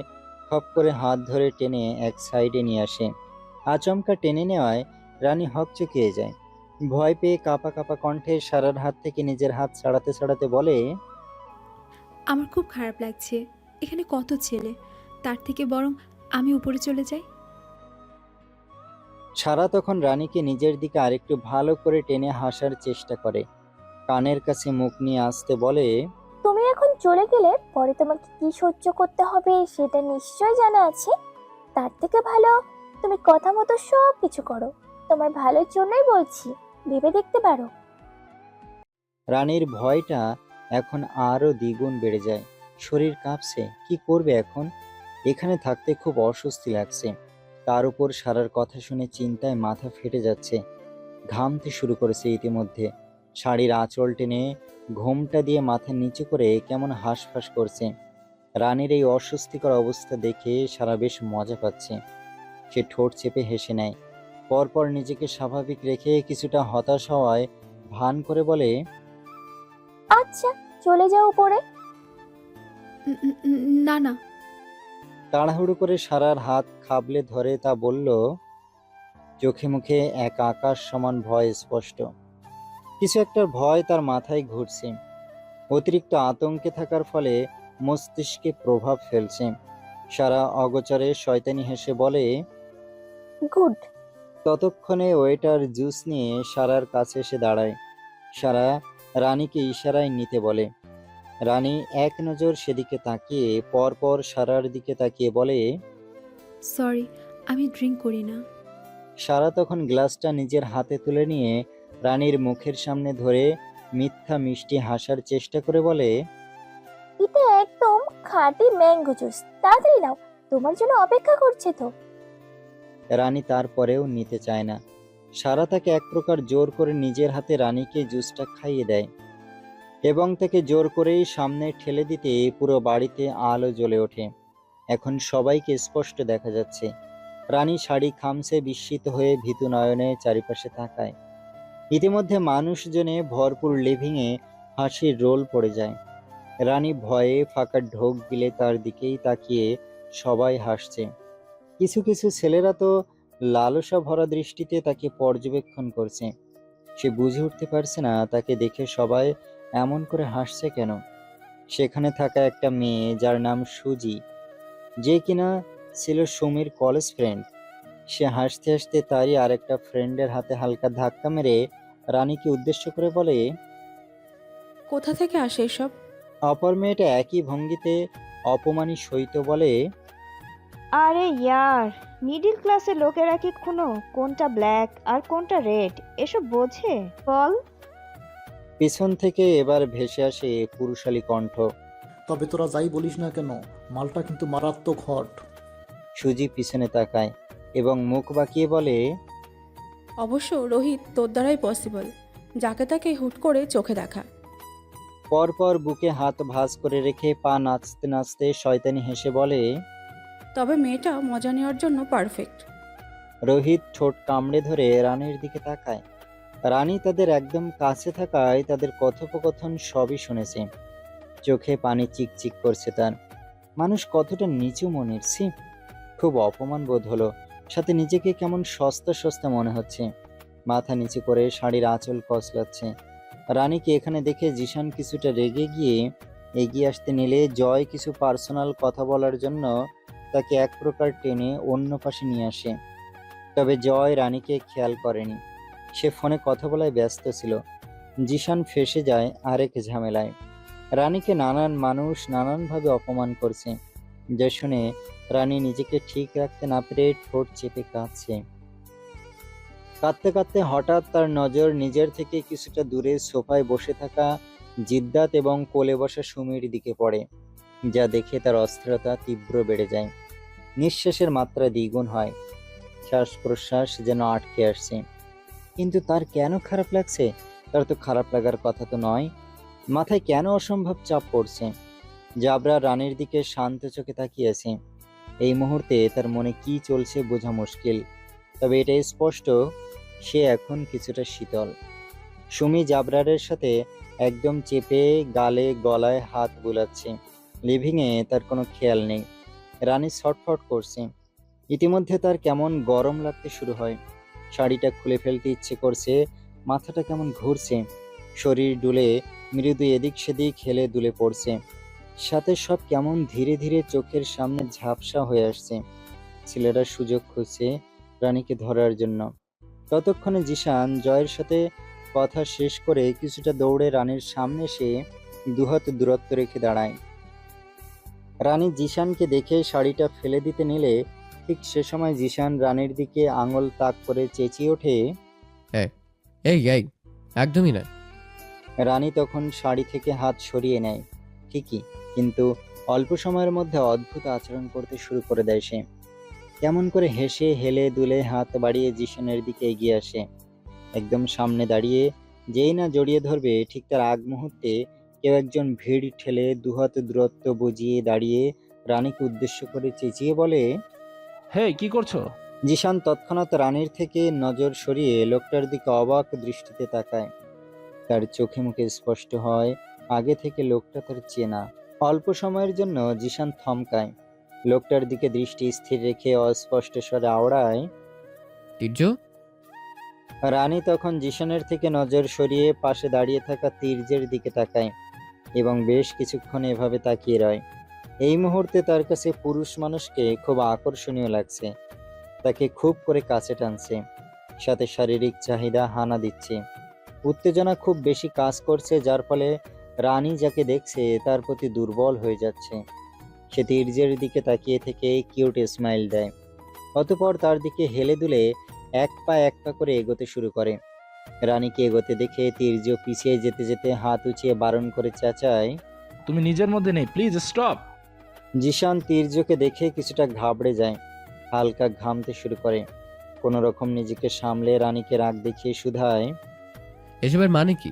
খপ করে হাত ধরে টেনে এক সাইডে নিয়ে আসে। আচমকা টেনে নেওয়ায় রানী হকচকিয়ে যায়। ভয় পেয়ে কাঁপা কাঁপা কণ্ঠে সারার হাত থেকে নিজের হাত ছাড়াতে ছাড়াতে বলে, আমার খুব খারাপ লাগছে, এখানে কত ছেলে, তার থেকে বরং আমি উপরে চলে যাই। সারা তখন রানীকে নিজের দিকে আরেকটু ভালো করে টেনে হাসার চেষ্টা করে। কানের কাছে মুখ নিয়ে আসতে বলে, তুমি এখন চলে গেলে পরে তোমাকে কি সহ্য করতে হবে সেটা নিশ্চয় জানা আছে। তার থেকে ভালো তুমি কথা মতো সব কিছু করো। তোমার ভালোর জন্যই বলছি, ভেবে দেখতে পারো। রানীর ভয়টা এখন আরো দ্বিগুণ বেড়ে যায়। শরীর কাঁপছে, কি করবে এখন? এখানে থাকতে খুব অস্বস্তি লাগছে। তার উপর সারার কথা শুনে চিন্তায় মাথা ফেটে যাচ্ছে। ঘামতে শুরু করেছে ইতিমধ্যে। শাড়ির আঁচল টেনে ঘোমটা দিয়ে মাথা নিচু করে কেমন হাঁসফাঁস করছে। রানীর এই অস্বস্তিকর অবস্থা দেখে সারা বেশ মজা পাচ্ছে। সে ঠোঁট চেপে হেসে নেয়। পরপর নিজেকে স্বাভাবিক রেখে কিছুটা হতাশ হওয়ায় ভান করে বলে, আচ্ছা চলে যাও উপরে। না না। তাড়াহুড়ো করে সারার হাত খাবলে ধরে তা বলল, চোখে মুখে এক আকাশ সমান ভয় স্পষ্ট। কিছু একটা ভয় তার মাথায় ঘুরছে, অতিরিক্ত আতঙ্কে থাকার ফলে মস্তিষ্কে প্রভাব ফেলছে। সারা অগোচরে শয়তানি হেসে বলে, গুড। ততক্ষণে ওয়েটার জুস নিয়ে সারার কাছে এসে দাঁড়ায়। সারা রানীকে ইশারায় নিতে বলে। রানী এক নজর সেদিকে তাকিয়ে পরপর সারার দিকে তাকিয়ে বলে, সরি, আমি ড্রিঙ্ক করি না। সারা তখন গ্লাসটা নিজের হাতে তুলে নিয়ে রানীর মুখের সামনে ধরে মিথ্যা মিষ্টি হাসার চেষ্টা করে বলে, এটা একদম খাঁটি ম্যাঙ্গো জুস, তাড়াতাড়ি নাও, তোমার জন্য অপেক্ষা করছে তো। রানী তারপরেও নিতে চায় না। সারা তাকে এক প্রকার জোর করে নিজের হাতে রানীকে জুসটা খাইয়ে দেয় এবং তাকে জোর করেই সামনে ঠেলে দিতে পুরো বাড়িতে আলো জ্বলে ওঠে। এখন সবাইকে স্পষ্ট দেখা যাচ্ছে। রানী শাড়ি খামছে বিস্মিত হয়ে ভীতু নয়নে চারিপাশে তাকায়। ইতিমধ্যে মানুষজনে ভরপুর লিভিংয়ে হাসির রোল পড়ে যায়। রানী ভয়ে ফাঁকা ঢোক গিলে তার দিকেই তাকিয়ে সবাই হাসছে। কিছু কিছু ছেলেরা তো লালসা ভরা দৃষ্টিতে তাকে পর্যবেক্ষণ করছে। সে বুঝে উঠতে পারছে না তাকে দেখে সবাই এমন করে হাসছে কেন। সেখানে থাকা একটা মেয়ে যার নাম সুজি, যে কিনা ছিল সুমির কলেজ ফ্রেন্ড, সে হাসতে হাসতে তারই আরেকটা ফ্রেন্ডের হাতে হালকা ধাক্কা মেরে রানীকে উদ্দেশ্য করে বলে, কোথা থেকে আসে এসব? অপর মেয়েটা একই ভঙ্গিতে অপমানী সহিত বলে, আরে ইয়ার, মিডিল ক্লাসের লোকেরা কি কোনো কোনটা ব্ল্যাক আর কোনটা রেড এসব বোঝে বল? পিছন থেকে এবার ভেসে আসে পুরুষালী কণ্ঠ, তবে তোরা যাই বলিস না কেন, মালটা কিন্তু মারাত্মক হট। সুজি পিছনে তাকায় এবং মুখ বাঁকিয়ে বলে, অবশ্য রোহিত, তোর দ্বারাই পসিবল, যাকে তাকে হুট করে চোখে দেখা। পরপর বুকে হাত ভাঁজ করে রেখে পা নাচতে নাচতে শয়তানি হেসে বলে, তবে মেয়েটা মজা নেওয়ার জন্য পারফেক্ট। রোহিত ঠোঁট কামড়ে ধরে রানীর দিকে তাকায়। রানী তাদের একদম কাছে থাকায় তাদের কথোপকথন সবই শুনেছে। চোখে পানি চিকচিক করছে তার। মানুষ কতটা নিচু মনের, ছি! খুব অপমান বোধ হলো, সাথে নিজেকে কেমন সস্তা সস্তা মনে হচ্ছে। মাথা নিচু করে শাড়ির আঁচল কসলাচ্ছে। রানীকে এখানে দেখে জিশান কিছুটা রেগে গিয়ে এগিয়ে আসতে নিলে জয় কিছু পার্সোনাল কথা বলার জন্য তাকে এক প্রকার টেনে অন্য পাশে নিয়ে আসে। তবে জয় রানীকে খেয়াল করেনি, সে ফোনে কথা বলায় ব্যস্ত ছিল। জিশান ফেঁসে যায় আরেক ঝামেলায়। রানীকে নানান মানুষ নানানভাবে অপমান করছে, যা শুনে রানী নিজেকে ঠিক রাখতে না পেরে ঠোঁট চেপে কাঁদছে। কাঁদতে কাঁদতে হঠাৎ তার নজর নিজের থেকে কিছুটা দূরে সোফায় বসে থাকা জিদ্দাত এবং কোলে বসা সুমির দিকে পড়ে, যা দেখে তার অস্থিরতা তীব্র বেড়ে যায়। নিঃশ্বাসের মাত্রা দ্বিগুণ হয়, শ্বাস প্রশ্বাস যেন আটকে আসছে। কিন্তু তার কেন খারাপ লাগছে? তার তো খারাপ লাগার কথা তো নয়। মাথায় কেন অসম্ভব চাপ পড়ছে? জাবরা রানীর দিকে শান্ত চোখে তাকিয়েছে। এই মুহূর্তে তার মনে কি চলছে বোঝা মুশকিল, তবে এটাই স্পষ্ট, সে এখন কিছুটা শীতল। সুমি জাবরারের সাথে একদম চেপে গালে গলায় হাত বুলাচ্ছে। লিভিংয়ে তার কোনো খেয়াল নেই। রানী ছটফট করছে। ইতিমধ্যে তার কেমন গরম লাগতে শুরু হয়। শাড়িটা খুলে ফেলতে ইচ্ছে করছে, মাথাটা কেমন ঘুরছে, শরীর দুলে মৃদু এদিক সেদিক হেলে দুলে পড়ছে। সাথে সব কেমন ধীরে ধীরে চোখের সামনে ঝাপসা হয়ে আসছে। ছেলেরা সুযোগ খুঁজছে রানীকে ধরার জন্য। ততক্ষণে জিশান জয়ের সাথে কথা শেষ করে কিছুটা দৌড়ে রানীর সামনে এসে দুহাত দূরত্ব রেখে দাঁড়ায়। রানী জিশানকে দেখে শাড়িটা ফেলে দিতে নিলে ঠিক সে সময় জিশান রানীর দিকে আঙুল তাক করে চেঁচিয়ে ওঠে, এই এই, একদমই না। রানী তখন শাড়ি থেকে হাত সরিয়ে নেয় ঠিকই, কিন্তু অল্প সময়ের মধ্যে অদ্ভুত আচরণ করতে শুরু করে দেয় সে। কেমন করে হেসে হেলে দুলে হাত বাড়িয়ে জিশানের দিকে এগিয়ে আসে। একদম সামনে দাঁড়িয়ে যেই না জড়িয়ে ধরবে, ঠিক তার আগ মুহূর্তে কেউ একজন ভিড় ঠেলে দুহাত দূরত্ব বুঝিয়ে দাঁড়িয়ে রানীকে উদ্দেশ্য করে চেঁচিয়ে বলে, হে, কি করছো? জিশান তৎক্ষণাৎ রানীর থেকে নজর সরিয়ে লোকটার দিকে অবাক দৃষ্টিতে তাকায়। তার চোখে মুখে স্পষ্ট হয় আগে থেকে লোকটা তার চেনা। অল্প সময়ের জন্য জিশান থমকায়, লোকটার দিকে দৃষ্টি স্থির রেখে অস্পষ্ট স্বরে আওড়ায়, তীর্য। রানী তখন জিশানের থেকে নজর সরিয়ে পাশে দাঁড়িয়ে থাকা তীর্যের দিকে তাকায় এবং বেশ কিছুক্ষণ এভাবে তাকিয়ে রয়। এই মুহূর্তে তার কাছে পুরুষ মানুষকে খুব আকর্ষণীয় লাগছে, তাকে খুব করে কাছে টানছে, সাথে শারীরিক চাহিদা হানা দিচ্ছে। উত্তেজনা খুব বেশি কাজ করছে, যার ফলে রানী যাকে দেখছে তার প্রতি দুর্বল হয়ে যাচ্ছে। সে তীর্যের দিকে তাকিয়ে থেকে কিউট স্মাইল দেয়, অতঃপর তার দিকে হেলে দুলে এক পা করে এগোতে শুরু করে। রানীকে এগোতে দেখে তীর্য পিছিয়ে যেতে যেতে হাত উঁচিয়ে বারণ করে চেঁচায়, তুমি নিজের মধ্যে নেই, প্লিজ স্টপ। জিশান তীর্যকে দেখে কিছুটা ঘাবড়ে যায়, হালকা ঘামতে শুরু করে। কোনো রকম নিজেকে সামলে রানীকে রাগ দেখিয়ে শুধায়, এসবের মানে কি?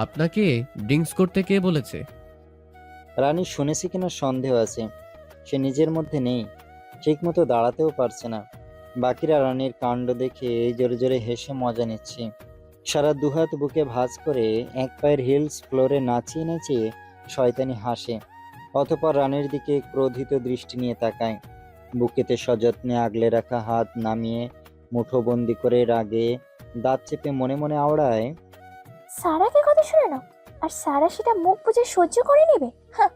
আপনাকে ড্রিঙ্কস করতে কে বলেছে? রানী শুনেছে কিনা সন্দেহ আছে, সে নিজের মধ্যে নেই, ঠিক মতো দাঁড়াতেও পারছে না। বাকিরা রানীর কাণ্ড দেখে জোরে জোরে হেসে মজা নিচ্ছে। সারা দুহাত বুকে ভাঁজ করে এক পায়ের হিলস ফ্লোরে নাচিয়ে নাচিয়ে শয়তানি হাসে, অতঃপর রানীর দিকে ক্রোধিত দৃষ্টি নিয়ে তাকায়। বুকেতে সযত্নে আগলে রাখা হাত নামিয়ে মুঠোবন্দি করে রাগে দাঁত চেপে মনে মনে আওড়ায়, সারাকে কথা শুনে নাও, আর সারা সেটা মুখ বুজে সহ্য করে নেবে? হ্যাঁ,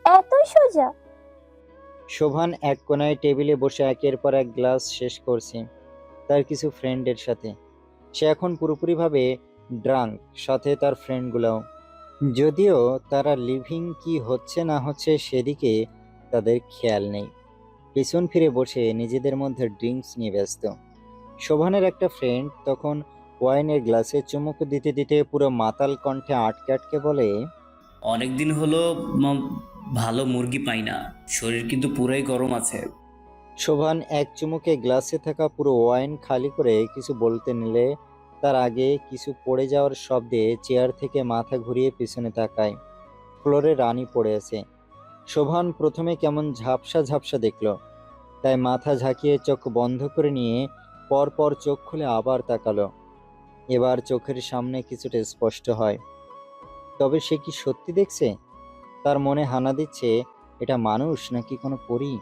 এতই সোজা? শোভান এক কোনায় টেবিলে বসে একের পর এক গ্লাস শেষ করছে তার কিছু ফ্রেন্ডের সাথে। সে এখন পুরোপুরিভাবে ড্রাঙ্ক, সাথে তার ফ্রেন্ডগুলোও। যদিও তারা লিভিং কি হচ্ছে না হচ্ছে সেদিকে তাদের খেয়াল নেই। পিছন ফিরে বসে নিজেদের মধ্যে ড্রিঙ্কস নিয়ে ব্যস্ত। শোভানের একটা ফ্রেন্ড তখন ওয়াইনের গ্লাসে চুমুক দিতে দিতে পুরো মাতাল কণ্ঠে আটকে আটকে বলে, অনেকদিন হলো ভালো মুরগি পাই না, শরীর কিন্তু পুরাই গরম আছে। শোভান এক চুমুকে গ্লাসে থাকা পুরো ওয়াইন খালি করে কিছু বলতে নিলে তার আগে কিছু পড়ে যাওয়ার শব্দে চেয়ার থেকে মাথা ঘুরিয়ে পিছনে তাকায়। ফ্লোরে রানী পড়ে আছে। শোভান প্রথমে কেমন ঝাপসা ঝাপসা দেখল, তাই মাথা ঝাঁকিয়ে চোখ বন্ধ করে নিয়ে পরপর চোখ খুলে আবার তাকালো। এবার চোখের সামনে কিছুটা স্পষ্ট হয়, তবে সে কি সত্যি দেখছে? তার মনে হানা দিচ্ছে এটা মানুষ নাকি কোনো পরী।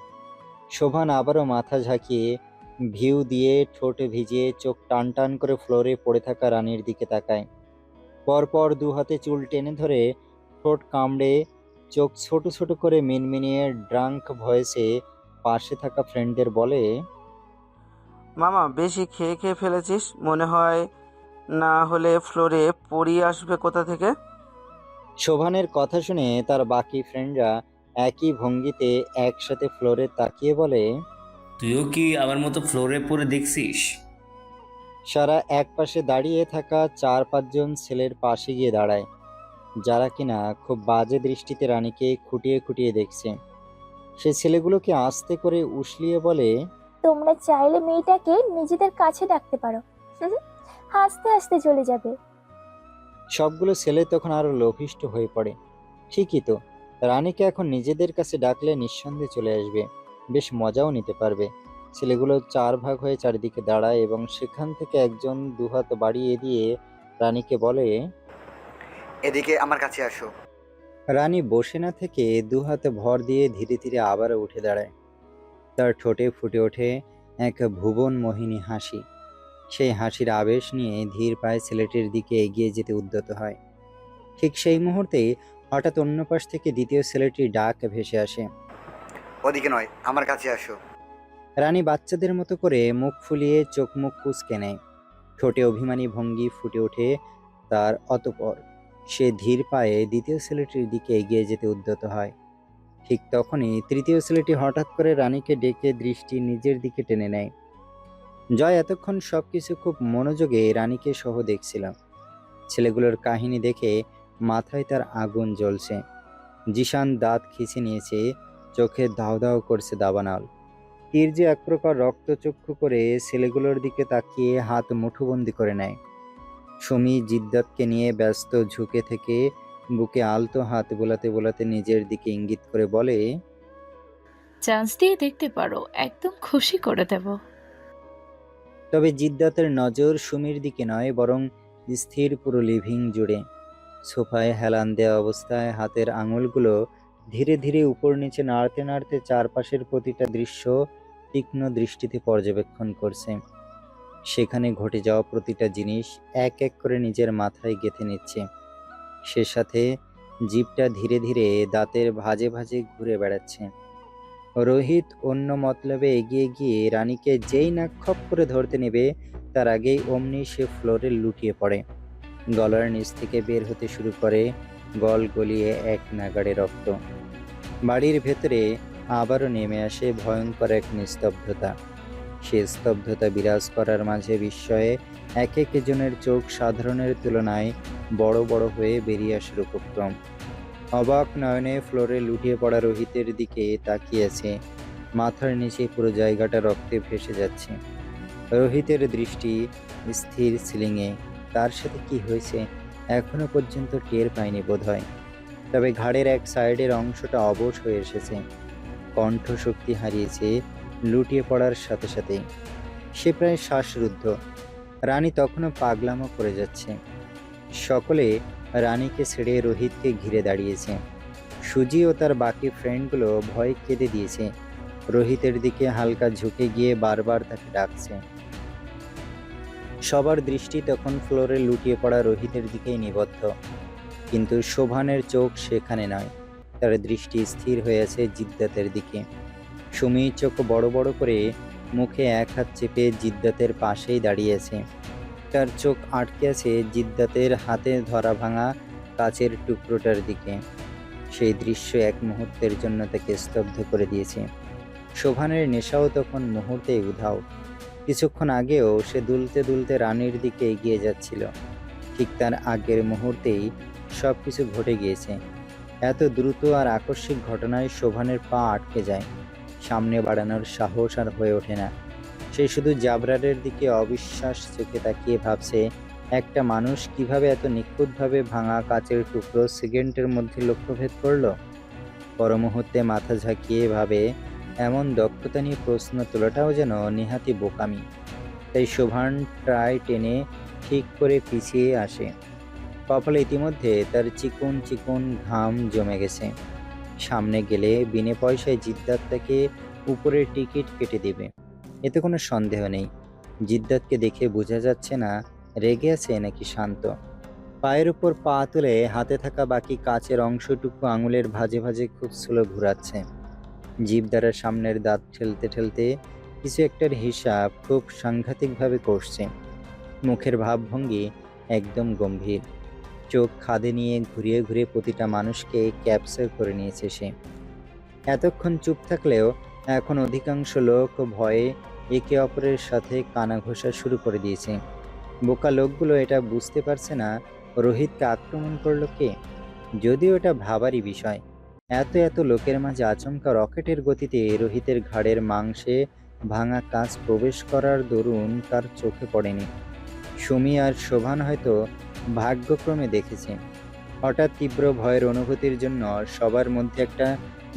শোভান আবারও মাথা ঝাঁকিয়ে ভিউ দিয়ে ঠোঁট ভিজিয়ে চোখ টান টান করে ফ্লোরে পড়ে থাকা রানীর দিকে তাকায়। পরপর দু হাতে চুল টেনে ধরে ঠোঁট কামড়ে চোখ ছোট ছোট করে মিনমিনিয়ে ড্রাঙ্ক ভয়েসে পাশে থাকা ফ্রেন্ডদের বলে, মামা বেশি খেয়ে খেয়ে ফেলেছিস মনে হয়, না হলে ফ্লোরে পড়ি আসবে কোথা থেকে? শোভানের কথা শুনে তার বাকি ফ্রেন্ডরা একই ভঙ্গিতে একসাথে ফ্লোরে তাকিয়ে বলে, তুইও কি আমার মতো ফ্লোরে পড়ে দেখছিস? সারা এক পাশে দাঁড়িয়ে থাকা 4-5 ছেলের পাশে গিয়ে দাঁড়ায়, যারা কিনা খুব বাজে দৃষ্টিতে রানীকে খুঁটিয়ে খুঁটিয়ে দেখছে। সে ছেলেগুলোকে আস্তে করে উসলিয়ে বলে, তোমরা চাইলে মেয়েটাকে নিজেদের কাছে ডাকতে পারো, হাসতে হাসতে চলে যাবে। সবগুলো ছেলে তখন আরো লোভিষ্ঠ হয়ে পড়ে। ঠিকই তো, রানীকে এখন নিজেদের কাছে ডাকলে নিঃসন্দেহে চলে আসবে, বেশ মজাও নিতে পারবে। ছেলেগুলো 4 ভাগ হয়ে চারিদিকে দাঁড়ায় এবং সেখান থেকে একজন দুহাত বাড়িয়ে দিয়ে রানীকে বলে, এদিকে আমার কাছে আসো। রানী বসে না থেকে দুহাতে ভর দিয়ে ধীরে ধীরে আবারও উঠে দাঁড়ায়। তার ঠোঁটে ফুটে ওঠে এক ভুবন মোহিনী হাসি। সেই হাসির আবেশ নিয়ে ধীর পায়ে ছেলেটির দিকে এগিয়ে যেতে উদ্যত হয়। ঠিক সেই মুহূর্তে হঠাৎ অন্য পাশ থেকে দ্বিতীয় ছেলেটির ডাক ভেসে আসে, ওদিকে নয়, আমার কাছে আসো। রানী বাচ্চাদের মতো করে মুখ ফুলিয়ে চোখ মুখ কুঁচকে নেয়, ঠোঁটে অভিমানী ভঙ্গি ফুটে ওঠে তার। অতঃপর সে ধীর পায়ে দ্বিতীয় ছেলেটির দিকে এগিয়ে যেতে উদ্যত হয়। ঠিক তখনই তৃতীয় ছেলেটি হঠাৎ করে রানীকে ডেকে দৃষ্টি নিজের দিকে টেনে নেয়। জয় এতক্ষণ সবকিছু খুব মনোযোগে রানীকে সহ দেখছিল। ছেলেগুলোর কাহিনী দেখে মাথায় তার আগুন জ্বলছে। জিশান দাঁত খিঁচে নিয়েছে, চোখে দাও দাও করছে দাবানল। তীর্য এক প্রকার রক্তচক্ষু করে ছেলেগুলোর দিকে তাকিয়ে হাত মুঠোবন্দি করে নেয়। সুমি জিদ্দাতকে নিয়ে ব্যস্ত ঝুঁকে থেকে বুকে আলতো হাত বোলাতে বোলাতে নিজের দিকে ইঙ্গিত করে বলে, চান্স দিয়ে দেখতে পারো, একদম খুশি করে দেব। তবে জিদ্দাতের নজর সুমির দিকে নয়, বরং স্থির পুরো লিভিং জুড়ে। সোফায় হেলান দেওয়া অবস্থায় হাতের আঙুলগুলো ধীরে ধীরে উপর নিচে নাড়তে নাড়তে চারপাশের প্রতিটা দৃশ্য তীক্ষ্ণ দৃষ্টিতে পর্যবেক্ষণ করছে। সেখানে ঘটে যাওয়া প্রতিটা জিনিস এক এক করে নিজের মাথায় গেঁথে নিচ্ছে। সে সাথে জিভটা ধীরে ধীরে দাঁতের ভাঁজে ভাঁজে ঘুরে বেড়াচ্ছে। রোহিত অন্য মতলবে এগিয়ে গিয়ে রানীকে যেই নাক খপ করে ধরতে নেবে, তার আগেই অমনি সে ফ্লোরে লুটিয়ে পড়ে। গলার নিচ থেকে বের হতে শুরু করে গল গলিয়ে এক নাগাড়ে রক্ত। বাড়ির ভেতরে আবারও নেমে আসে ভয়ঙ্কর এক নিস্তব্ধতা। সে স্তব্ধতা বিরাজ করার মাঝে বিস্ময়ে এক একজনের চোখ সাধারণের তুলনায় বড় বড় হয়ে বেরিয়ে আসার উপক্রম। অবাক নয়নে ফ্লোরে লুটিয়ে পড়া রোহিতের দিকে তাকিয়েছে। মাথার নিচে পুরো জায়গাটা রক্তে ভেসে যাচ্ছে। রোহিতের দৃষ্টি স্থির সিলিংয়ে। তার সাথে কি হয়েছে এখনো পর্যন্ত টের পায়নি বোধহয়। তবে ঘাড়ের এক সাইডের অংশটা অবশ হয়ে এসেছে। কণ্ঠ শক্তি হারিয়েছে লুটিয়ে পড়ার সাথে সাথেই। সে প্রায় শ্বাসরুদ্ধ। রানী তখনও পাগলামো করে যাচ্ছে। সকলে রানীকে ছেড়ে রোহিতকে ঘিরে দাঁড়িয়েছে। সুজি ও তার বাকি ফ্রেন্ডগুলো ভয়ে কেঁদে দিয়েছে। রোহিতের দিকে হালকা ঝুঁকে গিয়ে বারবার তাকে ডাকছে। সবার দৃষ্টি তখন ফ্লোরে লুটিয়ে পড়া রোহিতের দিকেই নিবদ্ধ। কিন্তু শোভানের চোখ সেখানে নয়। তার দৃষ্টি স্থির হয়ে আছে জিদ্দাতের দিকে। সুমি চোখ বড় বড় করে মুখে এক হাত চেপে জিদ্দাতের পাশেই দাঁড়িয়েছে। তার চোখ আটকে আছে জিদ্দাতের হাতে ধরা ভাঙা কাচের টুকরোটার দিকে। সেই দৃশ্য এক মুহূর্তের জন্য তাকে স্তব্ধ করে দিয়েছে। শোভানের নেশাও তখন মুহূর্তেই উধাও। কিছুক্ষণ আগেও সে দুলতে দুলতে রানীর দিকে এগিয়ে যাচ্ছিল। ঠিক তার আগের মুহূর্তেই সব কিছু ঘটে গিয়েছে। এত দ্রুত আর আকস্মিক ঘটনায় শোভানের পা আটকে যায়। সামনে বাড়ানোর সাহস আর হয়ে ওঠে না। সে শুধু জাবরারের দিকে অবিশ্বাস চোখে তাকিয়ে ভাবছে, একটা মানুষ কিভাবে এত নিখুঁতভাবে ভাঙা কাচের টুকরো সেকেন্ডের মধ্যে লক্ষ্যভেদ করলো। পর মুহূর্তে মাথা ঝাঁকিয়ে ভাবে, এমন দক্ষতা নিয়ে প্রশ্ন তোলাটাও যেন নেহাতি বোকামি। তাই শোভান ট্রাই টেনে ঠিক করে পিছিয়ে আসে। কপালে ইতিমধ্যে তার চিকন চিকন ঘাম জমে গেছে। সামনে গেলে বিনে পয়সায় জিদ্দাত তাকে উপরের টিকিট কেটে দেবে, এতে কোনো সন্দেহ নেই। জিদ্দাতকে দেখে বোঝা যাচ্ছে না রেগে আছে নাকি শান্ত। পায়ের উপর পা তুলে হাতে থাকা বাকি কাচের অংশটুকু আঙুলের ভাঁজে ভাঁজে খুব স্লো ঘুরাচ্ছে। জিভ দ্বারা সামনের দাঁত ঠেলতে ঠেলতে কিছু একটার হিসাব খুব সাংঘাতিকভাবে করছে। মুখের ভাবভঙ্গি একদম গম্ভীর। চোখ খাদে নিয়ে ঘুরিয়ে ঘুরিয়ে প্রতিটা মানুষকে ক্যাপচার করে নিয়েছে সে। এতক্ষণ চুপ থাকলেও এখন অধিকাংশ লোক ভয়ে একে অপরের সাথে কানা ঘষা শুরু করে দিয়েছে। বোকা লোকগুলো এটা বুঝতে পারছে না রোহিতকে আক্রমণ করলো কে। যদিও এটা ভাবারই বিষয়। এত এত লোকের মাঝে আচমকা রকেটের গতিতে রোহিতের ঘাড়ের মাংসে ভাঙা কাঁচ প্রবেশ করার দরুন তার চোখে পড়েনি। সুমি আর শোভান হয়তো ভাগ্যক্রমে দেখেছে। হঠাৎ তীব্র ভয়ের অনুভূতির জন্য সবার মধ্যে একটা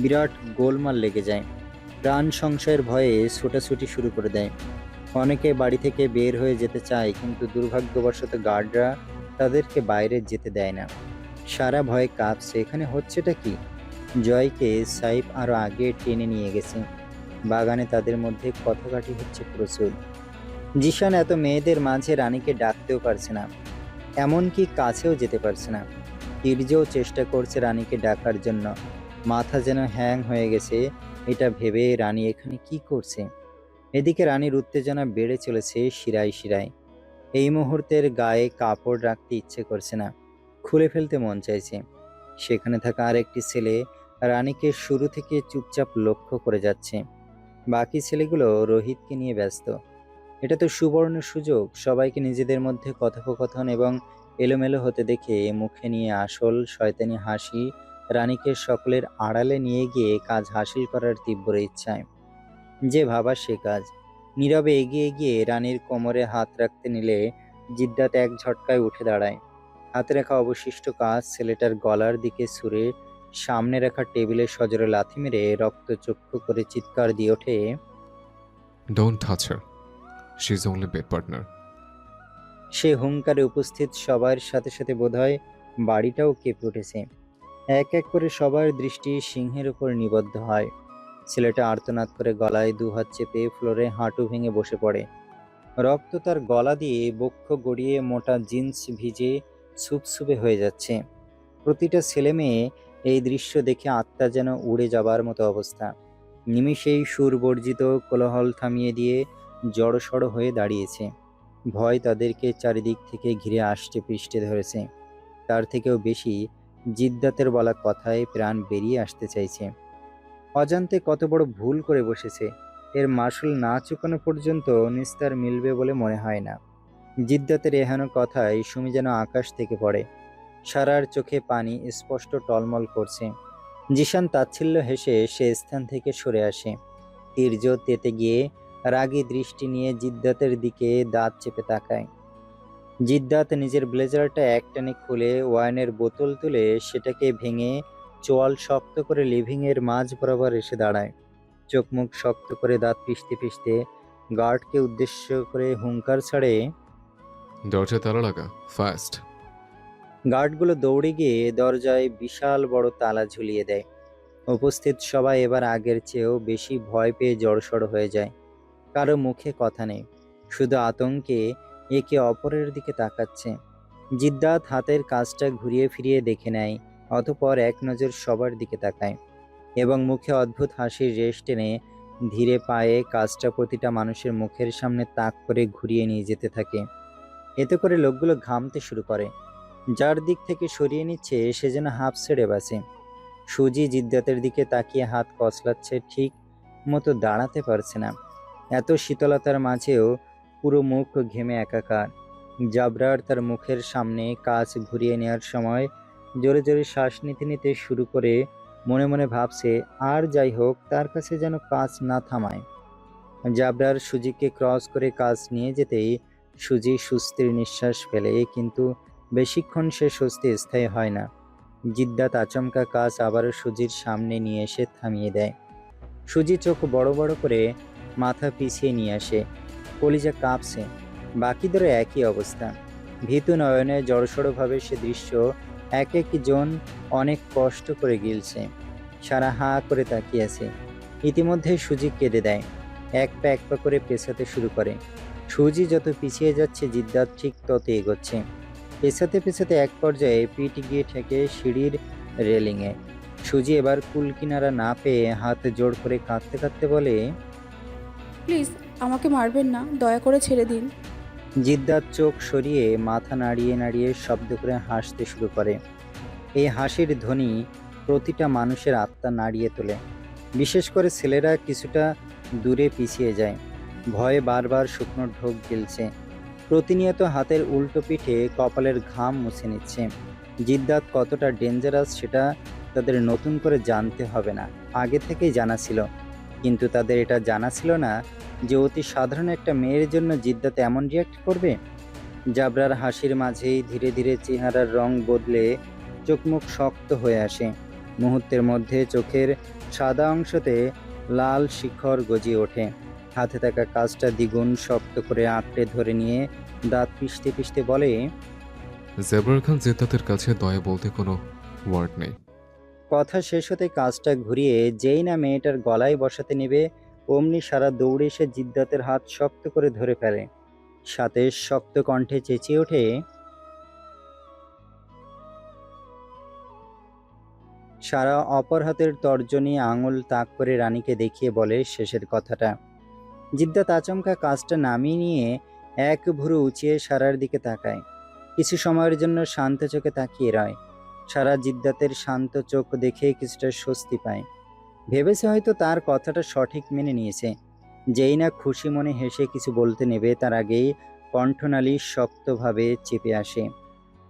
বিরাট গোলমাল লেগে যায়। প্রাণ সংশয়ের ভয়ে ছোটাছুটি শুরু করে দেয়। অনেকে বাড়ি থেকে বের হয়ে যেতে চায়, কিন্তু দুর্ভাগ্যবশত গার্ডরা তাদেরকে বাইরে যেতে দেয় না। সারা ভয়ে কাঁপছে। এখানে হচ্ছেটা কি? জয়কে সাইফ আরও আগে টেনে নিয়ে গেছে। বাগানে তাদের মধ্যে কথাকাটি হচ্ছে প্রচুর। জিশান এত মেয়েদের মাঝে রানীকে ডাকতেও পারছে না, এমনকি কাছেও যেতে পারছে না। তির্যও চেষ্টা করছে রানীকে ডাকার জন্য। মাথা যেন হ্যাং হয়ে গেছে এটা ভেবে রানী এখানে কি করছে। এদিকে রানীর উত্তেজনা বেড়ে চলেছে শিরায় শিরায়। এই মুহূর্তের গায়ে কাপড় রাখতে ইচ্ছে করছে না, খুলে ফেলতে মন চাইছে। সেখানে থাকা আরেকটি ছেলে রানীকে শুরু থেকে চুপচাপ লক্ষ্য করে যাচ্ছে। বাকি ছেলেগুলো রোহিতকে নিয়ে ব্যস্ত। এটা তো সুবর্ণ সুযোগ সবাইকে নিজেদের মধ্যে কথোপকথন এবং এলোমেলো হতে দেখে মুখে নিয়ে আসল শয়তানি হাসি রানীকে সকলের আড়ালে নিয়ে গিয়ে কাজ হাসিল করার তীব্র ইচ্ছায়। যে ভাবা সে কাজ। নীরবে এগিয়ে গিয়ে রানীর কোমরে হাত রাখতে নিলে জিদ্দাত এক ঝটকায় উঠে দাঁড়ায়। হাতে রাখা অবশিষ্ট কাজ ছেলেটার গলার দিকে ছুঁড়ে সামনে রাখা টেবিলে সজোরে লাথি মেরে রক্তচক্ষু করে চিৎকার দিয়ে ওঠে, don't touch her. She is only bed partner. সে হুঙ্কারে উপস্থিত সবার সাথে সাথে বোধহয় বাড়িটাও কেঁপে উঠেছে। এক এক করে সবার দৃষ্টি সিংহের উপর নিবদ্ধ হয়। ছেলেটা আর্তনাদ করে গলায় দুহাত চেপে ফ্লোরে হাঁটু ভেঙে বসে পড়ে। রক্ত তার গলা দিয়ে বক্ষ গড়িয়ে মোটা জিন্স ভিজে সুপসুপে হয়ে যাচ্ছে। প্রতিটা ছেলে মেয়ে এই দৃশ্য দেখে আত্মা যেন উড়ে যাবার মতো অবস্থা। নিমিষেই সুরবর্জিত কোলাহল থামিয়ে দিয়ে জড়সড় হয়ে দাঁড়িয়েছে। ভয় তাদেরকে চারিদিক থেকে ঘিরে আষ্টে পৃষ্ঠে ধরেছে। তার থেকেও বেশি জিদ্দাতের বলা কথায় প্রাণ বেরিয়ে আসতে চাইছে। অজান্তে কত বড় ভুল করে বসেছে, এর মাসুল না চুকানো পর্যন্ত নিস্তার মিলবে বলে মনে হয় না। জিদ্দাতের এহেন কথায় সুমি যেন আকাশ থেকে পড়ে। সারার চোখে পানি স্পষ্ট টলমল করছে। জিশান তাচ্ছিল্য হেসে সে স্থান থেকে সরে আসে। তীর্য তেতে গিয়ে রাগী দৃষ্টি নিয়ে জিদ্দাতের দিকে দাঁত চেপে তাকায়। জিদ্দাত নিজের ব্লেজারটা একটানে খুলে ওয়াইনের বোতল তুলে সেটাকে ভেঙে চোয়াল শক্ত করে লিভিংয়ের মাঝ বরাবর এসে দাঁড়ায়। চোখ মুখ শক্ত করে দাঁত পিষতে পিষতে গার্ডকে উদ্দেশ্য করে হুঙ্কার ছাড়ে, দরজা তালা লাগা, ফাস্ট। গার্ডগুলো দৌড়ে গিয়ে দরজায় বিশাল বড় তালা ঝুলিয়ে দেয়। উপস্থিত সবাই এবার আগের চেয়েও বেশি ভয় পেয়ে জড়সড় হয়ে যায়। কারো মুখে কথা নেই, শুধু আতঙ্কে একে অপরের দিকে তাকাচ্ছে। জিদ্দাত হাতের কাজটা ঘুরিয়ে ফিরিয়ে দেখে নেয়, অতঃপর এক নজর সবার দিকে তাকায় এবং মুখে অদ্ভুত হাসির রেশ টেনে ধীরে পায়ে কাজটা প্রতিটা মানুষের মুখের সামনে তাক করে ঘুরিয়ে নিয়ে যেতে থাকে। এতে করে লোকগুলো ঘামতে শুরু করে। যার দিক থেকে সরিয়ে নিচ্ছে সে যেন হাঁপ ছেড়ে বাঁচে। সুজি জিদ্দাতের দিকে তাকিয়ে হাত কসলাচ্ছে, ঠিক মতো দাঁড়াতে পারছে না। এত শীতলতার মাঝেও পুরো মুখ ঘেমে একাকার। জাবরার তার মুখের সামনে কাজ ঘুরিয়ে নেওয়ার সময় জোরে জোরে শ্বাস নিতে নিতে শুরু করে মনে মনে ভাবছে, আর যাই হোক তার কাছে যেন কাজ না থামায়। জাবরার সুজিকে ক্রস করে কাজ নিয়ে যেতেই সুজি সুস্থির নিঃশ্বাস ফেলে, কিন্তু বেশিক্ষণ সে স্বস্তি স্থায়ী হয় না। জিদ্দাত আচমকা কাজ আবারও সুজির সামনে নিয়ে এসে থামিয়ে দেয়। সুজি চোখ বড় বড় করে মাথা পিছিয়ে নিয়ে আসে, কলিজা কাঁপছে। বাকিদেরও একই অবস্থা। ভীতু নয়নে জড়সড়ভাবে সে দৃশ্য এক এক জন অনেক কষ্ট করে গিলছে। সারা হাঁ করে তাকিয়ে আছে। ইতিমধ্যে সুজি কেঁদে দেয়, এক পা করে পেছাতে শুরু করে। সুজি যত পিছিয়ে যাচ্ছে জিদ্দাত ঠিক তত এগোচ্ছে। পেছাতে পেছাতে এক পর্যায়ে পিঠ গিয়ে ঠেকে সিঁড়ির রেলিংয়ে। সুজি এবার কুল কিনারা না পেয়ে হাত জোড় করে কাঁদতে কাঁদতে বলে, প্লিজ আমাকে মারবেন না, দয়া করে ছেড়ে দিন। জিদ্দাত চোখ সরিয়ে মাথা নাড়িয়ে নাড়িয়ে শব্দ করে হাসতে শুরু করে। এই হাসির ধ্বনি প্রতিটা মানুষের আত্মা নাড়িয়ে তোলে। বিশেষ করে ছেলেরা কিছুটা দূরে পিছিয়ে যায়। ভয়ে বারবার শুকনো ঢোক গিলছে। প্রতিনিয়ত হাতের উল্টো পিঠে কপালের ঘাম মুছে নিচ্ছে। জিদ্দাত কতটা ডেঞ্জারাস সেটা তাদের নতুন করে জানতে হবে না, আগে থেকেই জানা ছিল। কিন্তু তাদের এটা জানা ছিল না যে অতি সাধারণ একটা মেয়ের জন্য জিদ্দাত এমন রিয়াক্ট করবে। জাবরার হাসির মাঝেই ধীরে ধীরে চেহারার রং বদলে চোখ মুখ শক্ত হয়ে আসে। মুহূর্তের মধ্যে চোখের সাদা অংশতে লাল শিখর গজিয়ে ওঠে। হাতে থাকা কাজটা দ্বিগুণ শক্ত করে আঁকড়ে ধরে নিয়ে দাঁত পিষতে পিষতে বলে, জেবরার খান জিদ্দাতের কাছে দয়া বলতে কোনো ওয়ার্ড নেই। কথা শেষ হতে কাজটা ঘুরিয়ে যেই না মেয়েটার গলায় বসাতে নেবে অমনি সারা দৌড়ে এসে জিদ্দাতের হাত শক্ত করে ধরে ফেলে। সাথে শক্ত কণ্ঠে চেঁচিয়ে ওঠে, সারা অপর হাতের তর্জনী আঙুল তাক করে রানীকে দেখিয়ে বলে শেষের কথাটা। জিদ্দাত আচমকা কাজটা নামিয়ে নিয়ে এক ভুরু উঁচিয়ে সারার দিকে তাকায়। কিছু সময়ের জন্য শান্ত চোখে তাকিয়ে রয়। সারা জিদ্দাতের শান্ত চোখ দেখে কিছুটা স্বস্তি পায়। ভেবেছে হয়তো তার কথাটা সঠিক মেনে নিয়েছে। যেই না খুশি মনে হেসে কিছু বলতে নেবে তার আগেই কণ্ঠনালী শক্তভাবে চেপে আসে।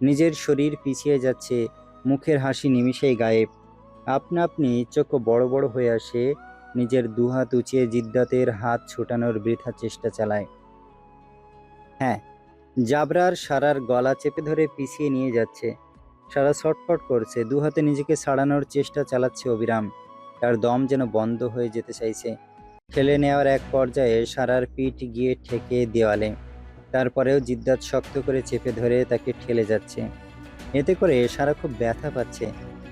নিজের শরীর পিছিয়ে যাচ্ছে, মুখের হাসি নিমিষেই গায়েব। আপনা আপনি চোখ বড় বড় হয়ে আসে। নিজের দুহাত উঁচিয়ে জিদ্দাতের হাত ছোটানোর বৃথা চেষ্টা চালায়। হ্যাঁ, জাবরার সারার গলা চেপে ধরে পিছিয়ে নিয়ে যাচ্ছে। সারা ছটফট করছে, দুহাতে নিজেকে ছাড়ানোর চেষ্টা চালাচ্ছে অবিরাম। তার দম যেন বন্ধ হয়ে যেতে চাইছে। ঠেলে নেওয়ার এক পর্যায়ে সারার পিঠ গিয়ে ঠেকে দেওয়ালে। তারপরেও জিদ্দাত শক্ত করে চেপে ধরে তাকে ঠেলে যাচ্ছে। এতে করে সারা খুব ব্যথা পাচ্ছে,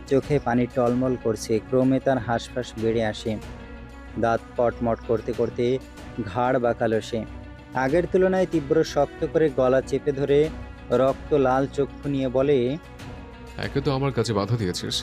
চোখে পানি টলমল করছে, ক্রমে তার হাঁসফাঁস বেড়ে আসে। দাঁত কটমট করতে করতে ঘাড় বাঁকালো সে। আগের তুলনায় তীব্র শক্ত করে গলা চেপে ধরে রক্ত লাল চক্ষু নিয়ে বলে, একে তো আমার কাছে বাধা দিয়েছিস,